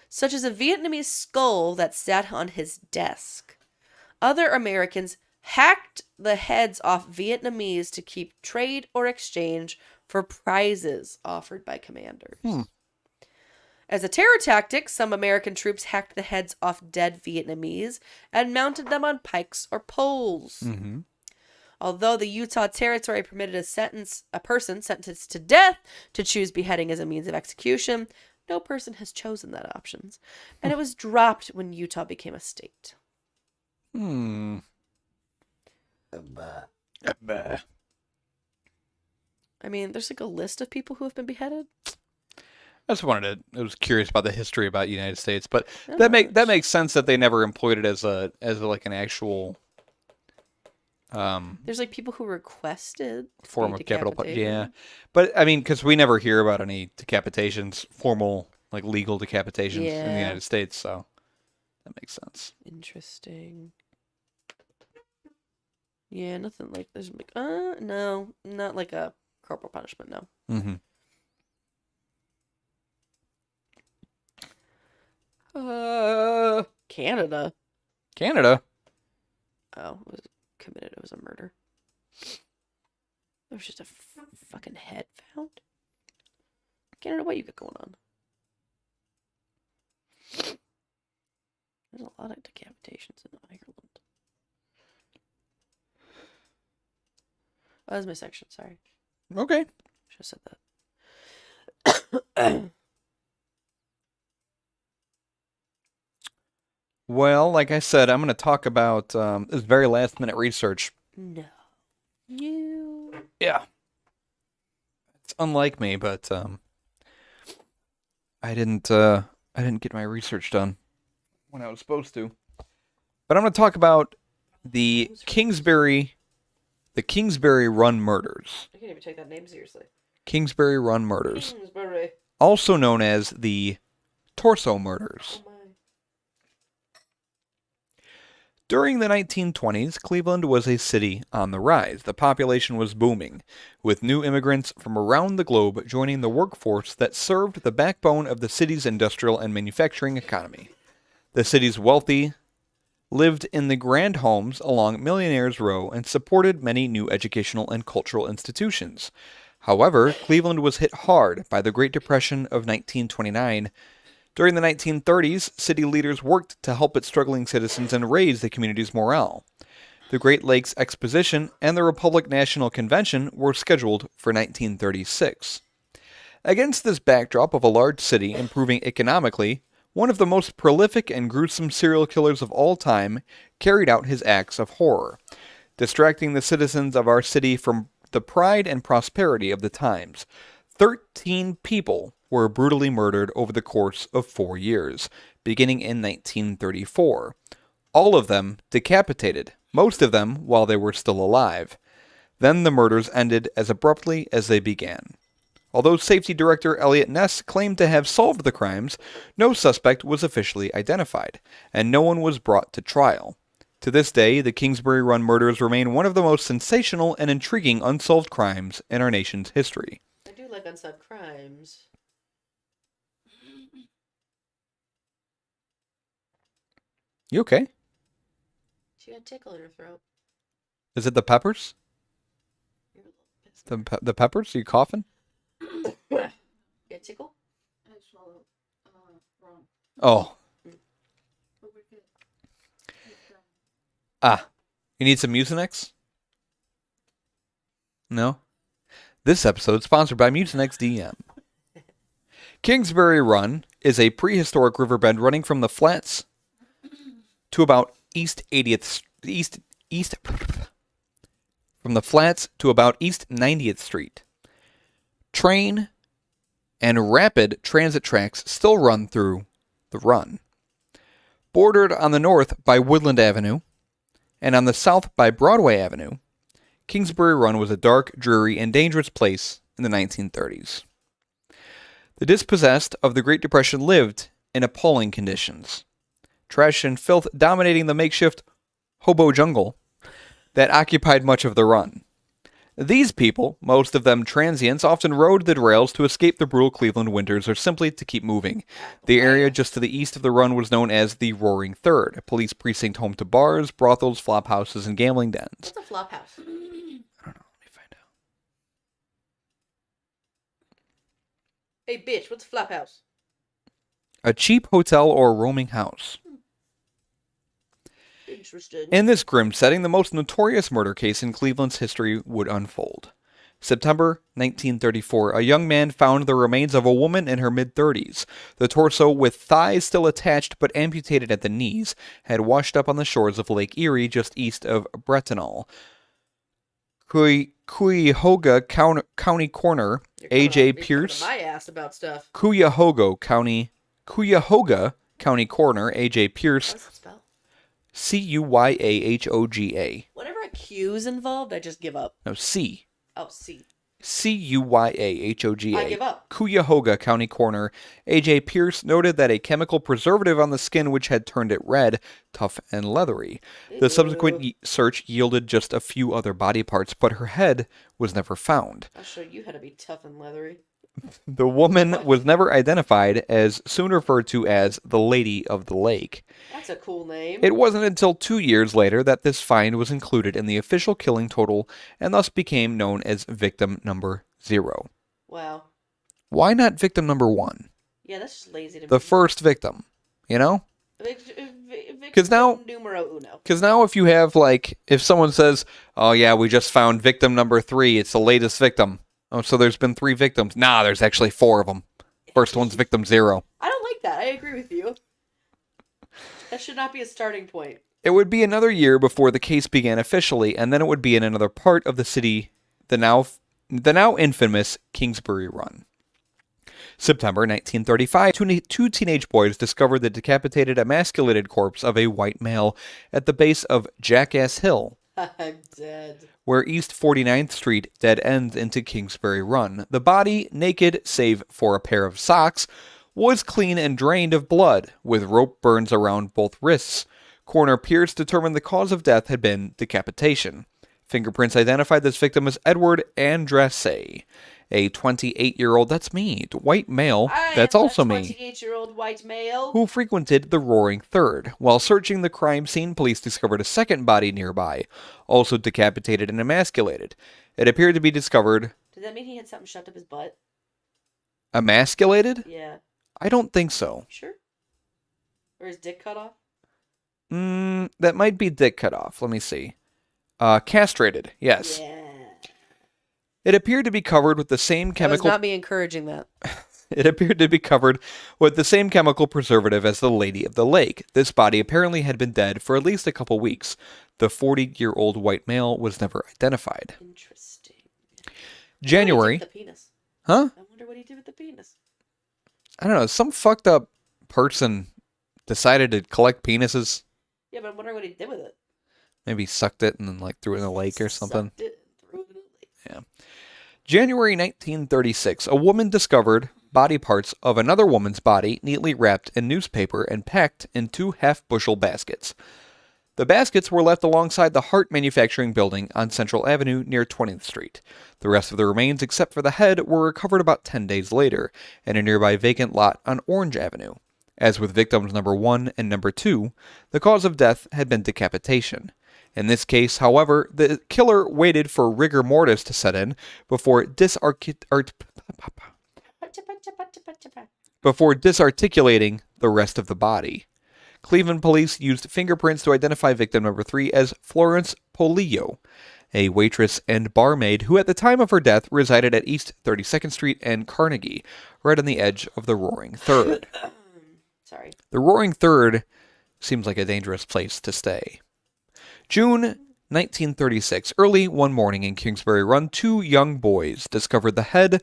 such as a Vietnamese skull that sat on his desk. Other Americans hacked the heads off Vietnamese to keep trade or exchange for prizes offered by commanders. As a terror tactic, some American troops hacked the heads off dead Vietnamese and mounted them on pikes or poles. Although the Utah Territory permitted a person sentenced to death to choose beheading as a means of execution, no person has chosen that option, and it was dropped when Utah became a state. Bah. I mean, there's like a list of people who have been beheaded. I just wanted to. I was curious about the history about the United States, but Not that much. makes sense that they never employed it as like an actual There's like people who requested to form be of capital decapitated. yeah, but I mean, because we never hear about any decapitations, formal like legal decapitations in the Yeah. United States, so that makes sense. Interesting. Yeah, nothing like there's like no, not like a corporal punishment. No. Mm-hmm. Canada. Canada. Oh, it was committed. It was a murder. There was just a fucking head found. Canada, what you got going on? There's a lot of decapitations in Ireland. Oh, that's my section. Sorry, Okay. should have said that. Well, like I said, I'm going to talk about this very last minute research. No, you. Yeah. It's unlike me, but I didn't get my research done when I was supposed to. But I'm going to talk about the Kingsbury Run murders. I can't even take that name seriously. Kingsbury Run murders, Kingsbury. also known as the Torso murders. Oh my. During the 1920s, Cleveland was a city on the rise. The population was booming, with new immigrants from around the globe joining the workforce that served the backbone of the city's industrial and manufacturing economy. The city's wealthy lived in the grand homes along Millionaires Row and supported many new educational and cultural institutions. However, Cleveland was hit hard by the Great Depression of 1929. During the 1930s, city leaders worked to help its struggling citizens and raise the community's morale. The Great Lakes Exposition and the Republican National Convention were scheduled for 1936. Against this backdrop of a large city improving economically, one of the most prolific and gruesome serial killers of all time carried out his acts of horror, distracting the citizens of our city from the pride and prosperity of the times. 13 people were brutally murdered over the course of 4 years, beginning in 1934. All of them decapitated, most of them while they were still alive. Then the murders ended as abruptly as they began. Although Safety Director Elliot Ness claimed to have solved the crimes, no suspect was officially identified, and no one was brought to trial. To this day, the Kingsbury Run murders remain one of the most sensational and intriguing unsolved crimes in our nation's history. I do like unsolved crimes. You okay? She got a tickle in her throat. Is it the peppers? You're a little pissed. The peppers? Are you coughing? Yeah, tickle? I swallowed wrong. Oh, But we're good. It's done. you need some Mucinex? No? This episode sponsored by Mucinex DM. Kingsbury Run is a prehistoric riverbed running from the flats to about East 90th Street. Train and rapid transit tracks still run through the run. Bordered on the north by Woodland Avenue and on the south by Broadway Avenue, Kingsbury Run was a dark, dreary, and dangerous place in the 1930s. The dispossessed of the Great Depression lived in appalling conditions. Trash and filth dominating the makeshift hobo jungle that occupied much of the run. These people, most of them transients, often rode the rails to escape the brutal Cleveland winters or simply to keep moving. The area just to the east of the run was known as the Roaring Third, a police precinct home to bars, brothels, flop houses, and gambling dens. What's a flop house? I don't know. Let me find out. Hey, bitch, what's a flop house? A cheap hotel or roaming house. Interested. In this grim setting, the most notorious murder case in Cleveland's history would unfold. September 1934, a young man found the remains of a woman in her mid-30s. The torso, with thighs still attached but amputated at the knees, had washed up on the shores of Lake Erie just east of Bretonal. Cuyahoga County Coroner A.J. Pierce. My ass about stuff. Cuyahoga County Coroner A.J. Pierce. How does it spell? CuyahogA. Whenever a Q's involved, I just give up. No, C. Oh, C. CuyahogA. I give up. Cuyahoga County Coroner A.J. Pierce noted that a chemical preservative on the skin which had turned it red, tough, and leathery. The subsequent search yielded just a few other body parts, but her head was never found. I'll show you how to be tough and leathery. The woman was never identified, as soon referred to as the Lady of the Lake. That's a cool name. It wasn't until 2 years later that this find was included in the official killing total and thus became known as victim number 0. Wow. Why not victim number 1? Yeah, that's just lazy to The me. first victim, you know? Because now- numero uno. Because now if you have, like, if someone says, oh yeah, we just found victim number 3, it's the latest victim. Oh, so there's been 3 victims. Nah, there's actually 4 of them. First one's victim 0. I don't like that. I agree with you. That should not be a starting point. It would be another year before the case began officially, and then it would be in another part of the city, the now infamous Kingsbury Run. September 1935, two teenage boys discovered the decapitated, emasculated corpse of a white male at the base of Jackass Hill, I'm dead. where East 49th Street dead ends into Kingsbury Run. The body, naked save for a pair of socks, was clean and drained of blood, with rope burns around both wrists. Coroner Pierce determined the cause of death had been decapitation. Fingerprints identified this victim as Edward Andrassy, a 28-year-old, that's me, white male, that's also me, 28-year-old white male. who frequented the Roaring Third. While searching the crime scene, police discovered a second body nearby, also decapitated and emasculated. It appeared to be discovered Did that mean he had something shoved up his butt? emasculated? Yeah. I don't think so. Sure. Or his dick cut off? That might be dick cut off. Let me see. Castrated, yes. Yeah. It appeared to be covered with the same That was chemical. not me encouraging that. It appeared to be covered with the same chemical preservative as the Lady of the Lake. This body apparently had been dead for at least a couple weeks. The 40-year-old white male was never identified. Interesting. January. The penis. Huh? I wonder what he did with the penis. I don't know. Some fucked up person decided to collect penises. Yeah, but I'm wondering what he did with it. Maybe sucked it and then like threw it in a lake or something. Sucked it and threw it in the lake. Yeah. January 1936, a woman discovered body parts of another woman's body neatly wrapped in newspaper and packed in 2 half-bushel baskets. The baskets were left alongside the Hart Manufacturing Building on Central Avenue near 20th Street. The rest of the remains, except for the head, were recovered about 10 days later in a nearby vacant lot on Orange Avenue. As with victims number 1 and number 2, the cause of death had been decapitation. In this case, however, the killer waited for rigor mortis to set in before disarticulating the rest of the body. Cleveland police used fingerprints to identify victim number 3 as Florence Polillo, a waitress and barmaid who at the time of her death resided at East 32nd Street and Carnegie, right on the edge of the Roaring Third. Sorry. The Roaring Third seems like a dangerous place to stay. June 1936, early one morning in Kingsbury Run, 2 young boys discovered the head.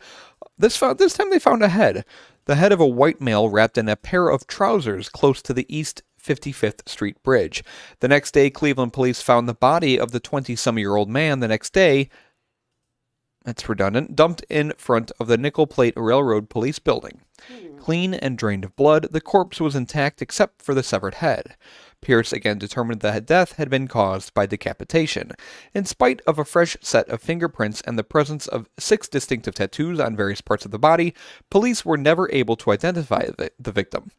This time they found a head. The head of a white male wrapped in a pair of trousers close to the East 55th Street Bridge. The next day, Cleveland police found the body of the 20-some-year-old man the next day. That's redundant. Dumped in front of the Nickel Plate Railroad Police Building. Clean and drained of blood, the corpse was intact except for the severed head. Pierce again determined that death had been caused by decapitation. In spite of a fresh set of fingerprints and the presence of 6 distinctive tattoos on various parts of the body, police were never able to identify the victim.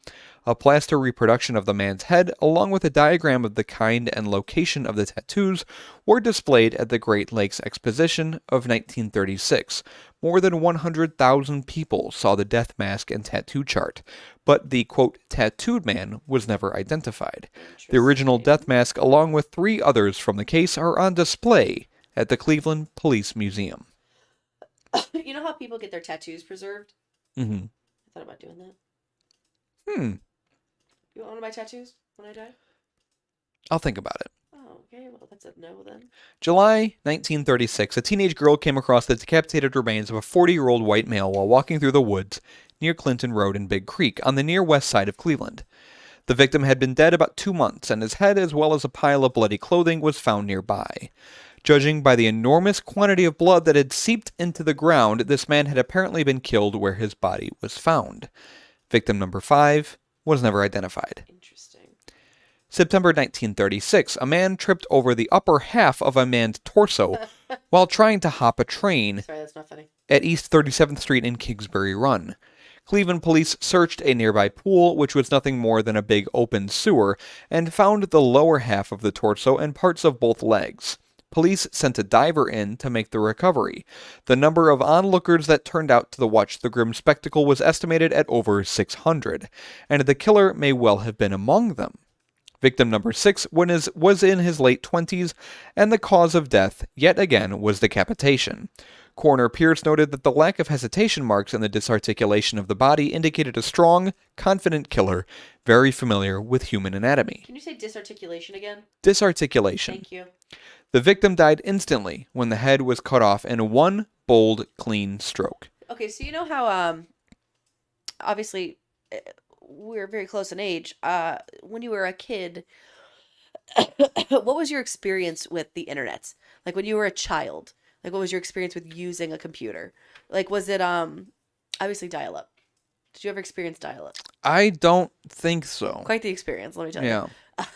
A plaster reproduction of the man's head, along with a diagram of the kind and location of the tattoos, were displayed at the Great Lakes Exposition of 1936. More than 100,000 people saw the death mask and tattoo chart, but the, quote, tattooed man was never identified. The original death mask, along with 3 others from the case, are on display at the Cleveland Police Museum. You know how people get their tattoos preserved? Mm-hmm. I thought about doing that. Hmm. You want one of my tattoos when I die? I'll think about it. Oh, okay. Well, that's a no then. July 1936, a teenage girl came across the decapitated remains of a 40-year-old white male while walking through the woods near Clinton Road and Big Creek on the near west side of Cleveland. The victim had been dead about 2 months, and his head, as well as a pile of bloody clothing, was found nearby. Judging by the enormous quantity of blood that had seeped into the ground, this man had apparently been killed where his body was found. Victim number 5 was never identified. Interesting. September 1936, a man tripped over the upper half of a man's torso while trying to hop a train Sorry, that's not funny. at East 37th Street in Kingsbury Run. Cleveland police searched a nearby pool, which was nothing more than a big open sewer, and found the lower half of the torso and parts of both legs. Police sent a diver in to make the recovery. The number of onlookers that turned out to watch the grim spectacle was estimated at over 600, and the killer may well have been among them. Victim number 6 was in his late 20s, and the cause of death, yet again, was decapitation. Coroner Pierce noted that the lack of hesitation marks in the disarticulation of the body indicated a strong, confident killer, very familiar with human anatomy. Can you say disarticulation again? Disarticulation. Thank you. The victim died instantly when the head was cut off in one bold, clean stroke. Okay, so you know how obviously we're very close in age. When you were a kid, what was your experience with the internet? Like when you were a child, like what was your experience with using a computer? Like was it obviously dial up? Did you ever experience dial up? I don't think so. Quite the experience, let me tell you. Yeah.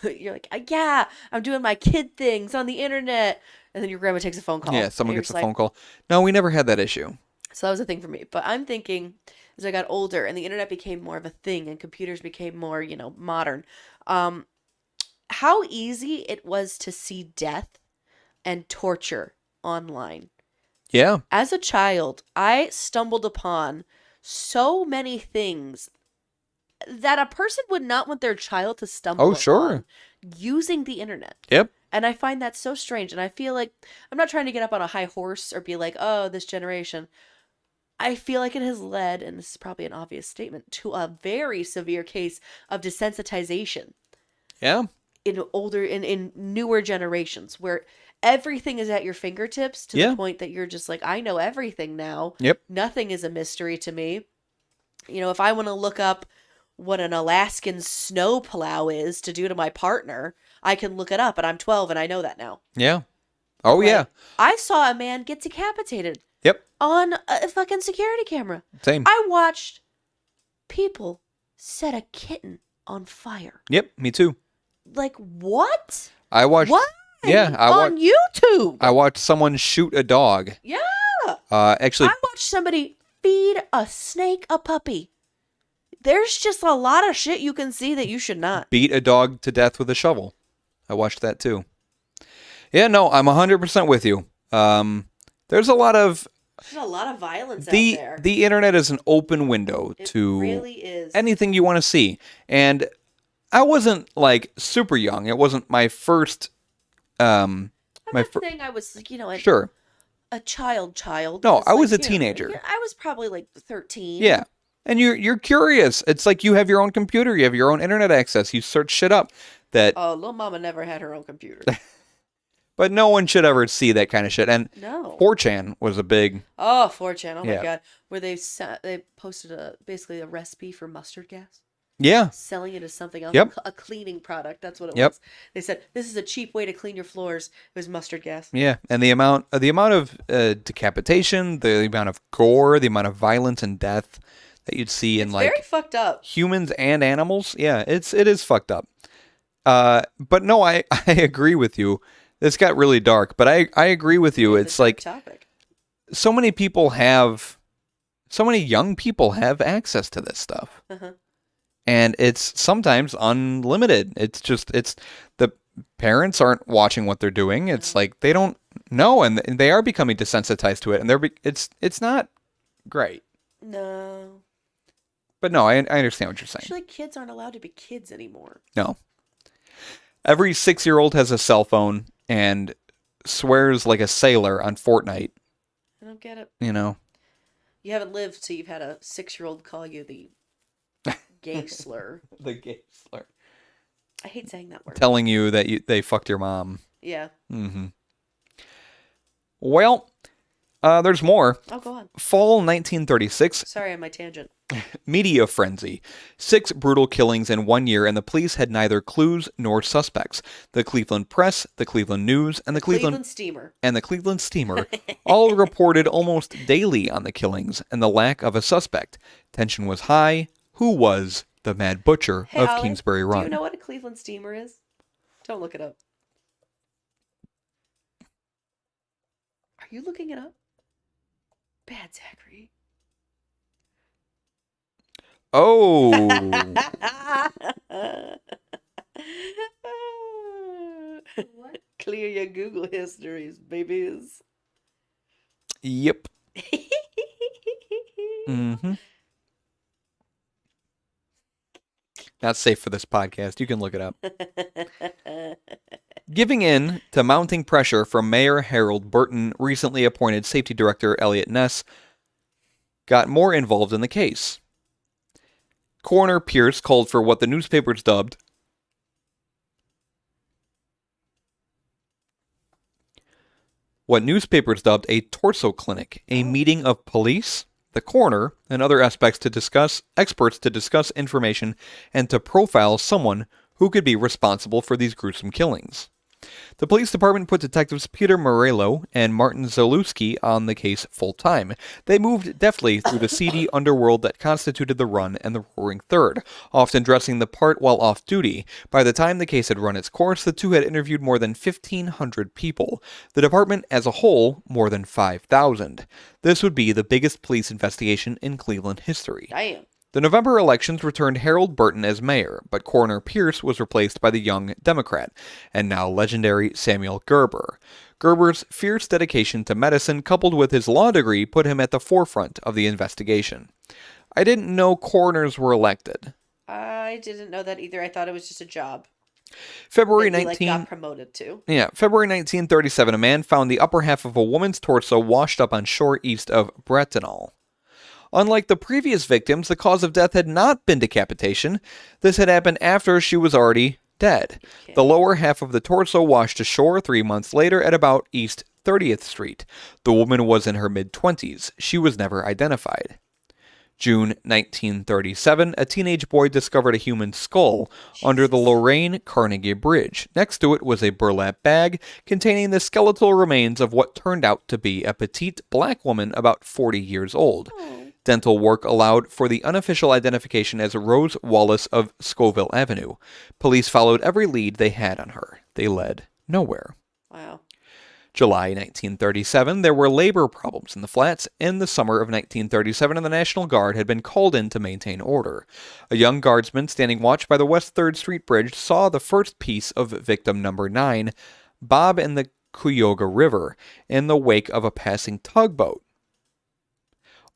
You're like, yeah, I'm doing my kid things on the internet. And then your grandma takes a phone call. Yeah, someone and you're gets a just phone call. No, we never had that issue. So that was a thing for me. But I'm thinking as I got older and the internet became more of a thing and computers became more, modern, how easy it was to see death and torture online. Yeah. As a child, I stumbled upon so many things that a person would not want their child to stumble Oh, sure. upon using the internet. Yep. And I find that so strange. And I feel like I'm not trying to get up on a high horse or be like, oh, this generation. I feel like it has led, and this is probably an obvious statement, to a very severe case of desensitization Yeah. in newer generations where everything is at your fingertips to Yeah. the point that you're just like, I know everything now. Yep. Nothing is a mystery to me. If I want to look up what an Alaskan snow plow is to do to my partner, I can look it up, and I'm 12 and I know that now. Yeah. Oh, Like, yeah. I saw a man get decapitated Yep. on a fucking security camera. Same. I watched people set a kitten on fire. Yep. Me too. Like, what? I watched. What? Yeah. On YouTube. I watched someone shoot a dog. Yeah. Actually, I watched somebody feed a snake a puppy. There's just a lot of shit you can see that you should not. beat a dog to death with a shovel. I watched that too. Yeah. No, I'm 100% with you. There's a lot of There's a lot of violence out the there. the internet is an open window It to really is. anything you want to see. And I wasn't like super young. It wasn't my first. I'm my not saying I was like, Sure. a child. No, It's I was like, a teenager. I was probably like 13. Yeah. And you're curious. It's like you have your own computer, you have your own internet access. You search shit up that Oh, little mama never had her own computer. but no one should ever see that kind of shit. And No. 4chan was a big. Oh, 4chan. Oh Yeah. my god. Where they posted basically a recipe for mustard gas, Yeah. selling it as something else. Yep. A cleaning product. That's what it Yep. was. They said this is a cheap way to clean your floors. It was mustard gas. Yeah, and the amount of decapitation, the amount of gore, the amount of violence and death that you'd see in It's like very fucked up. humans and animals. Yeah, it is fucked up. But no, I agree with you. This got really dark, but I agree with you. It's It's a dark like topic. so many young people have access to this stuff. Uh-huh. And it's sometimes unlimited. It's the parents aren't watching what they're doing. It's like they don't know, and they are becoming desensitized to it, and it's not great. No. But no, I understand what you're saying. Actually, kids aren't allowed to be kids anymore. No. Every 6-year-old has a cell phone and swears like a sailor on Fortnite. I don't get it. You know. You haven't lived till you've had a 6-year-old call you the gay slur. The gay slur. I hate saying that word. telling you that they fucked your mom. Yeah. Mm-hmm. Well, there's more. Oh, go on. Fall 1936, Sorry on my tangent. media frenzy. 6 brutal killings in 1 year, and the police had neither clues nor suspects. The Cleveland Press, the Cleveland News, and the Cleveland Steamer. Steamer all reported almost daily on the killings and the lack of a suspect. Tension was high. Who was the Mad Butcher Hey, of Ollie, Kingsbury do Run? you know what a Cleveland Steamer is? Don't look it up. Are you looking it up? Bad Zachary. Oh, What? Clear your Google histories, babies. yep. Mm-hmm. Not safe for this podcast. You can look it up. Giving in to mounting pressure from Mayor Harold Burton, recently appointed Safety Director Elliot Ness got more involved in the case. Coroner Pierce called for what the newspapers dubbed a torso clinic, a meeting of police, the coroner, and other experts to discuss information and to profile someone who could be responsible for these gruesome killings. The police department put detectives Peter Morello and Martin Zalewski on the case full-time. They moved deftly through the seedy underworld that constituted the Run and the Roaring Third, often dressing the part while off-duty. By the time the case had run its course, the two had interviewed more than 1,500 people. The department as a whole, more than 5,000. This would be the biggest police investigation in Cleveland history. Damn. The November elections returned Harold Burton as mayor, but Coroner Pierce was replaced by the young Democrat, and now legendary Samuel Gerber. Gerber's fierce dedication to medicine, coupled with his law degree, put him at the forefront of the investigation. I didn't know coroners were elected. I didn't know that either. I thought it was just a job. February that you, 19... got promoted to. Yeah, February 1937, a man found the upper half of a woman's torso washed up on shore east of Bratenahl. Unlike the previous victims, the cause of death had not been decapitation. This had happened after she was already dead. Okay. The lower half of the torso washed ashore 3 months later at about East 30th Street. The woman was in her mid-20s. She was never identified. June 1937, a teenage boy discovered a human skull under the Lorraine Carnegie Bridge. Next to it was a burlap bag containing the skeletal remains of what turned out to be a petite black woman about 40 years old. Dental work allowed for the unofficial identification as Rose Wallace of Scoville Avenue. Police followed every lead they had on her. They led nowhere. Wow. July 1937, there were labor problems in the flats. In the summer of 1937, and the National Guard had been called in to maintain order. A young guardsman standing watch by the West 3rd Street Bridge saw the first piece of victim number 9, bob in the Cuyahoga River, in the wake of a passing tugboat.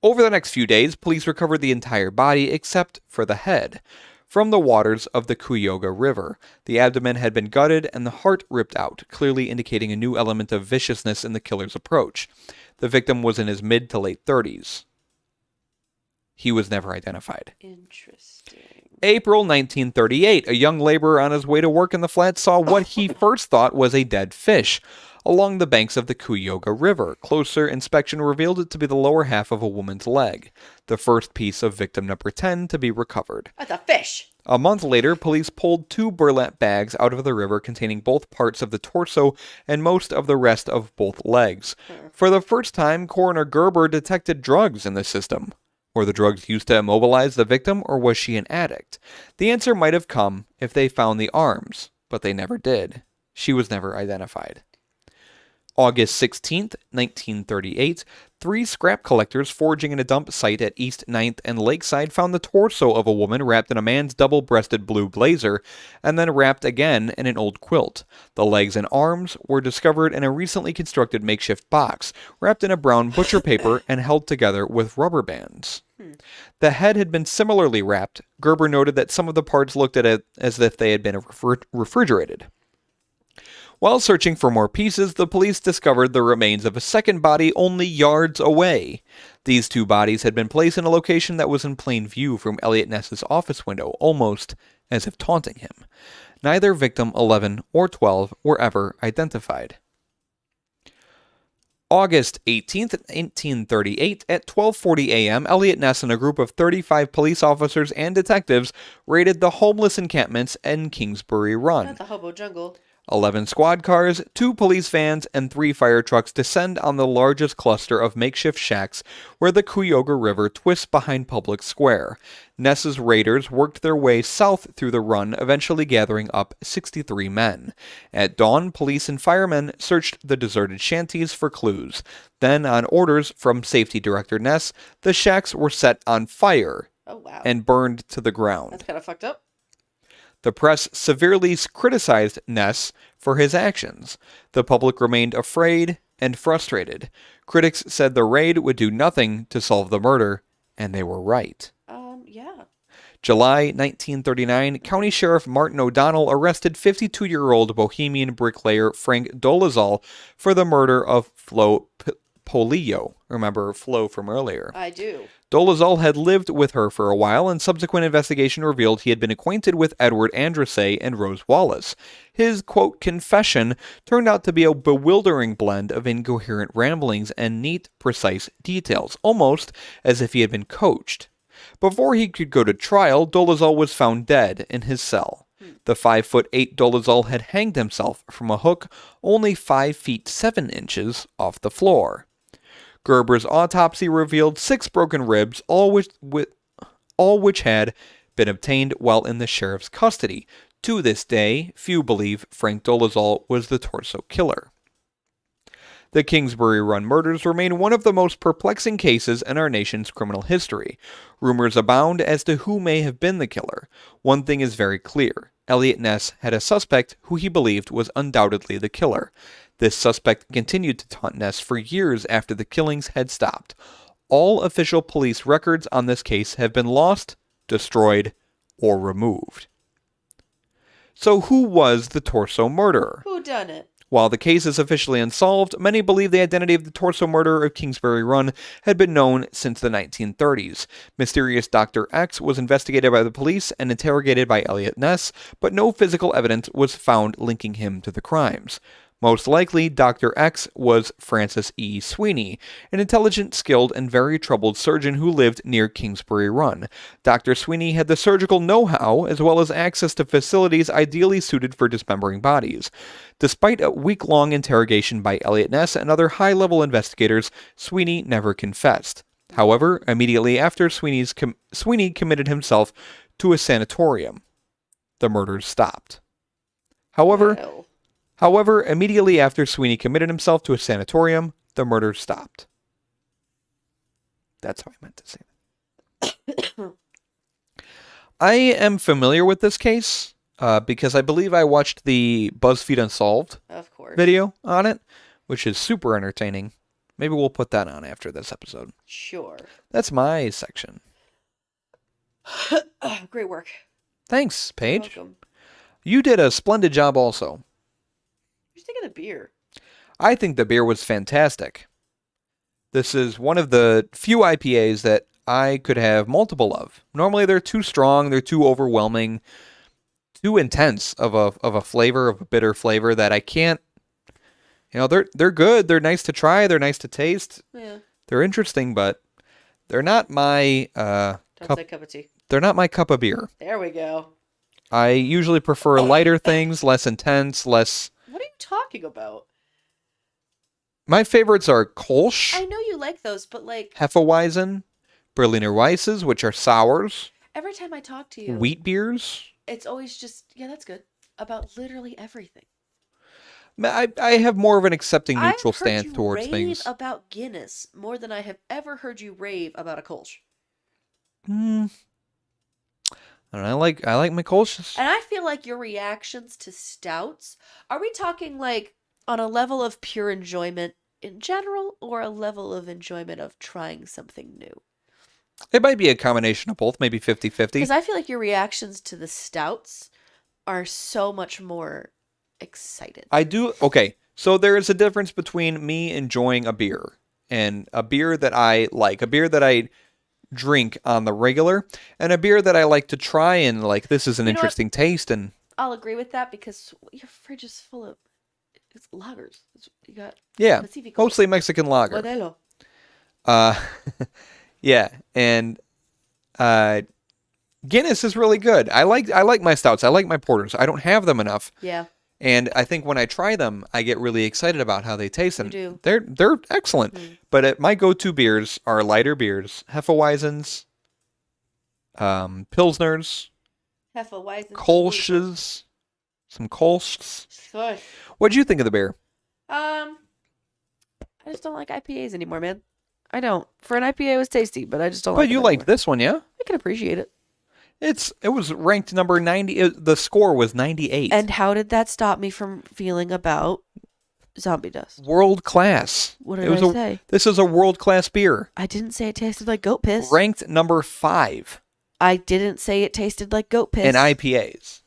Over the next few days, police recovered the entire body except for the head from the waters of the Cuyahoga River. The abdomen had been gutted and the heart ripped out, clearly indicating a new element of viciousness in the killer's approach. The victim was in his mid to late 30s. He was never identified. Interesting. April 1938, a young laborer on his way to work in the flats saw what he first thought was a dead fish along the banks of the Cuyahoga River. Closer inspection revealed it to be the lower half of a woman's leg, the first piece of victim number 10 to be recovered. That's a fish. A month later, police pulled 2 burlap bags out of the river containing both parts of the torso and most of the rest of both legs. For the first time, Coroner Gerber detected drugs in the system. Were the drugs used to immobilize the victim, or was she an addict? The answer might have come if they found the arms, but they never did. She was never identified. August 16th, 1938, 3 scrap collectors foraging in a dump site at East 9th and Lakeside found the torso of a woman wrapped in a man's double-breasted blue blazer, and then wrapped again in an old quilt. The legs and arms were discovered in a recently constructed makeshift box, wrapped in a brown butcher paper and held together with rubber bands. The head had been similarly wrapped. Gerber noted that some of the parts looked at it as if they had been refrigerated. While searching for more pieces, the police discovered the remains of a second body only yards away. These 2 bodies had been placed in a location that was in plain view from Elliot Ness's office window, almost as if taunting him. Neither victim 11 or 12 were ever identified. August 18th, 1838, at 12:40 a.m., Elliot Ness and a group of 35 police officers and detectives raided the homeless encampments in Kingsbury Run. Not the hobo jungle. 11 squad cars, 2 police vans, and 3 fire trucks descend on the largest cluster of makeshift shacks where the Cuyahoga River twists behind Public Square. Ness's raiders worked their way south through the run, eventually gathering up 63 men. At dawn, police and firemen searched the deserted shanties for clues. Then, on orders from Safety Director Ness, the shacks were set on fire Oh, wow. and burned to the ground. That's kind of fucked up. The press severely criticized Ness for his actions. The public remained afraid and frustrated. Critics said the raid would do nothing to solve the murder, and they were right. Yeah. July 1939, County Sheriff Martin O'Donnell arrested 52-year-old Bohemian bricklayer Frank Dolezal for the murder of Flo Polillo. Remember Flo from earlier. I do. Dolezal had lived with her for a while, and subsequent investigation revealed he had been acquainted with Edward Andrassay and Rose Wallace. His, quote, confession turned out to be a bewildering blend of incoherent ramblings and neat, precise details, almost as if he had been coached. Before he could go to trial, Dolezal was found dead in his cell. The 5'8" Dolezal had hanged himself from a hook only 5 feet 7 inches off the floor. Gerber's autopsy revealed 6 broken ribs, all which had been obtained while in the sheriff's custody. To this day, few believe Frank Dolezal was the torso killer. The Kingsbury Run murders remain one of the most perplexing cases in our nation's criminal history. Rumors abound as to who may have been the killer. One thing is very clear. Elliot Ness had a suspect who he believed was undoubtedly the killer. This suspect continued to taunt Ness for years after the killings had stopped. All official police records on this case have been lost, destroyed, or removed. So who was the torso murderer? Who done it? While the case is officially unsolved, many believe the identity of the torso murderer of Kingsbury Run had been known since the 1930s. Mysterious Dr. X was investigated by the police and interrogated by Elliot Ness, but no physical evidence was found linking him to the crimes. Most likely, Dr. X was Francis E. Sweeney, an intelligent, skilled, and very troubled surgeon who lived near Kingsbury Run. Dr. Sweeney had the surgical know-how, as well as access to facilities ideally suited for dismembering bodies. Despite a week-long interrogation by Elliot Ness and other high-level investigators, Sweeney never confessed. However, immediately after Sweeney committed himself to a sanatorium, the murders stopped. However, immediately after Sweeney committed himself to a sanatorium, the murders stopped. That's how I meant to say that. I am familiar with this case because I believe I watched the BuzzFeed Unsolved Of course. video on it, which is super entertaining. Maybe we'll put that on after this episode. Sure. That's my section. Great work. Thanks, Paige. Welcome. You did a splendid job also. What do you think of the beer? I think the beer was fantastic. This is one of the few IPAs that I could have multiple of. Normally they're too strong, they're too overwhelming, too intense of a flavor, of a bitter flavor that I can't. You know, they're good, they're nice to try, they're nice to taste. Yeah. They're interesting, but they're not my Don't say cup of tea. they're not my cup of beer. There we go. I usually prefer lighter things, less intense, less. What are you talking about? My favorites are Kolsch, I know you like those, but like Hefeweizen, Berliner Weisses, which are sours, every time I talk to you, wheat beers. it's always just, yeah, that's good. About literally everything. I have more of an accepting neutral I've heard stance you towards rave things. about Guinness more than I have ever heard you rave about a Kolsch. I don't know, I like my Kolsch's. And I feel like your reactions to stouts, are we talking like on a level of pure enjoyment in general or a level of enjoyment of trying something new? It might be a combination of both, maybe 50-50. Because I feel like your reactions to the stouts are so much more excited. I do. Okay, so there is a difference between me enjoying a beer and a beer that I like, a beer that I drink on the regular, and a beer that I like to try and like, this is an You know what? interesting taste. And I'll agree with that because your fridge is full of it's lagers. You got Yeah, Pacifico. mostly Mexican lager. Modelo. Uh, yeah, and Guinness is really good. I like my stouts. I like my porters. I don't have them enough, Yeah. and I think when I try them, I get really excited about how they taste. And do. they're excellent. Mm. But my go-to beers are lighter beers: Hefeweizens, Pilsners, Hefeweizen. Kolsch's, some Kolsch's. Shush. What'd you think of the beer? I just don't like IPAs anymore, man. I don't. For an IPA, it was tasty, but I just don't. But like you them liked anymore. this one, yeah? I can appreciate it. It was ranked number 90. The score was 98. And how did that stop me from feeling about zombie dust? World class. What did I say? This is a world class beer. I didn't say it tasted like goat piss. Ranked number 5 I didn't say it tasted like goat piss. in IPAs.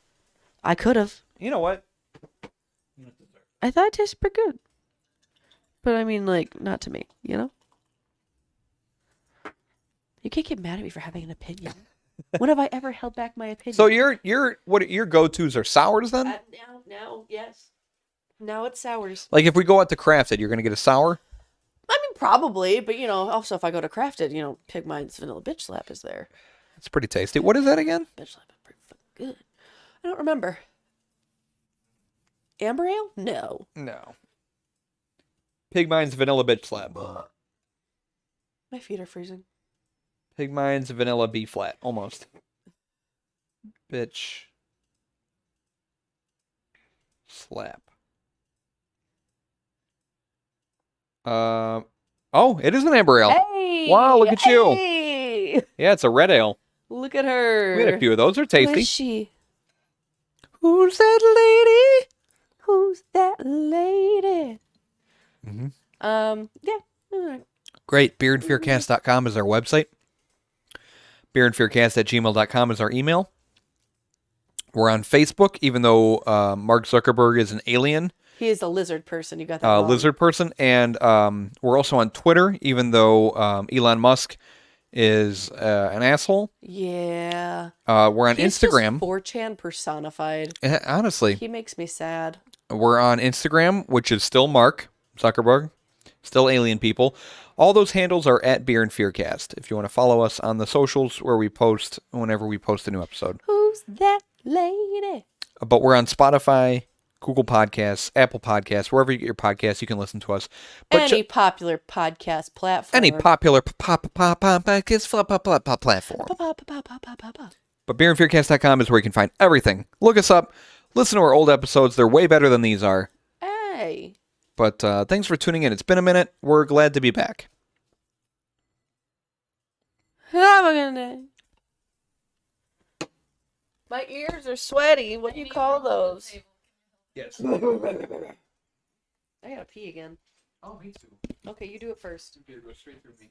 I could have. You know what? I thought it tasted pretty good. But I mean, like, not to me, you know? You can't get mad at me for having an opinion. When have I ever held back my opinion? So your go-tos are sours then? Now, yes. Now it's sours. Like if we go out to Crafted, you're gonna get a sour. I mean, probably, but also if I go to Crafted, Pig Mind's Vanilla Bitch Slap is there. It's pretty tasty. What is that again? Bitch Slap is pretty fucking good. I don't remember. Amber Ale? No. No. Pig Mind's Vanilla Bitch Slab. My feet are freezing. Pig Mind's Vanilla B Flat. Almost. Bitch. Slap. Oh, it is an amber ale. Hey! Wow, look at you. Hey! Yeah, it's a red ale. Look at her. We had a few of those. They're Who tasty. is she? Who's that lady? Who's that lady? Mhm. Yeah. All right. Great. Beardfearcast.com is our website. Beardfearcast@gmail.com is our email. We're on Facebook, even though Mark Zuckerberg is an alien. He is a lizard person. You got that wrong. Lizard person. And we're also on Twitter, even though Elon Musk is an asshole. Yeah. We're on He's Instagram. Just 4chan personified. Honestly, He makes me sad. we're on Instagram, which is still Mark Zuckerberg, still alien people. All those handles are at Beer and Fearcast. If you want to follow us on the socials where we post whenever we post a new episode. Who's that lady? But we're on Spotify, Google Podcasts, Apple Podcasts, wherever you get your podcasts, you can listen to us. But Any popular podcast platform. any popular podcast platform. But beerandfearcast.com is where you can find everything. Look us up. Listen to our old episodes. They're way better than these are. Hey. But thanks for tuning in. It's been a minute. We're glad to be back. Have a good day. My ears are sweaty. What do you call those? Yes. I gotta pee again. Oh, me too. Okay, you do it first. Go straight through me.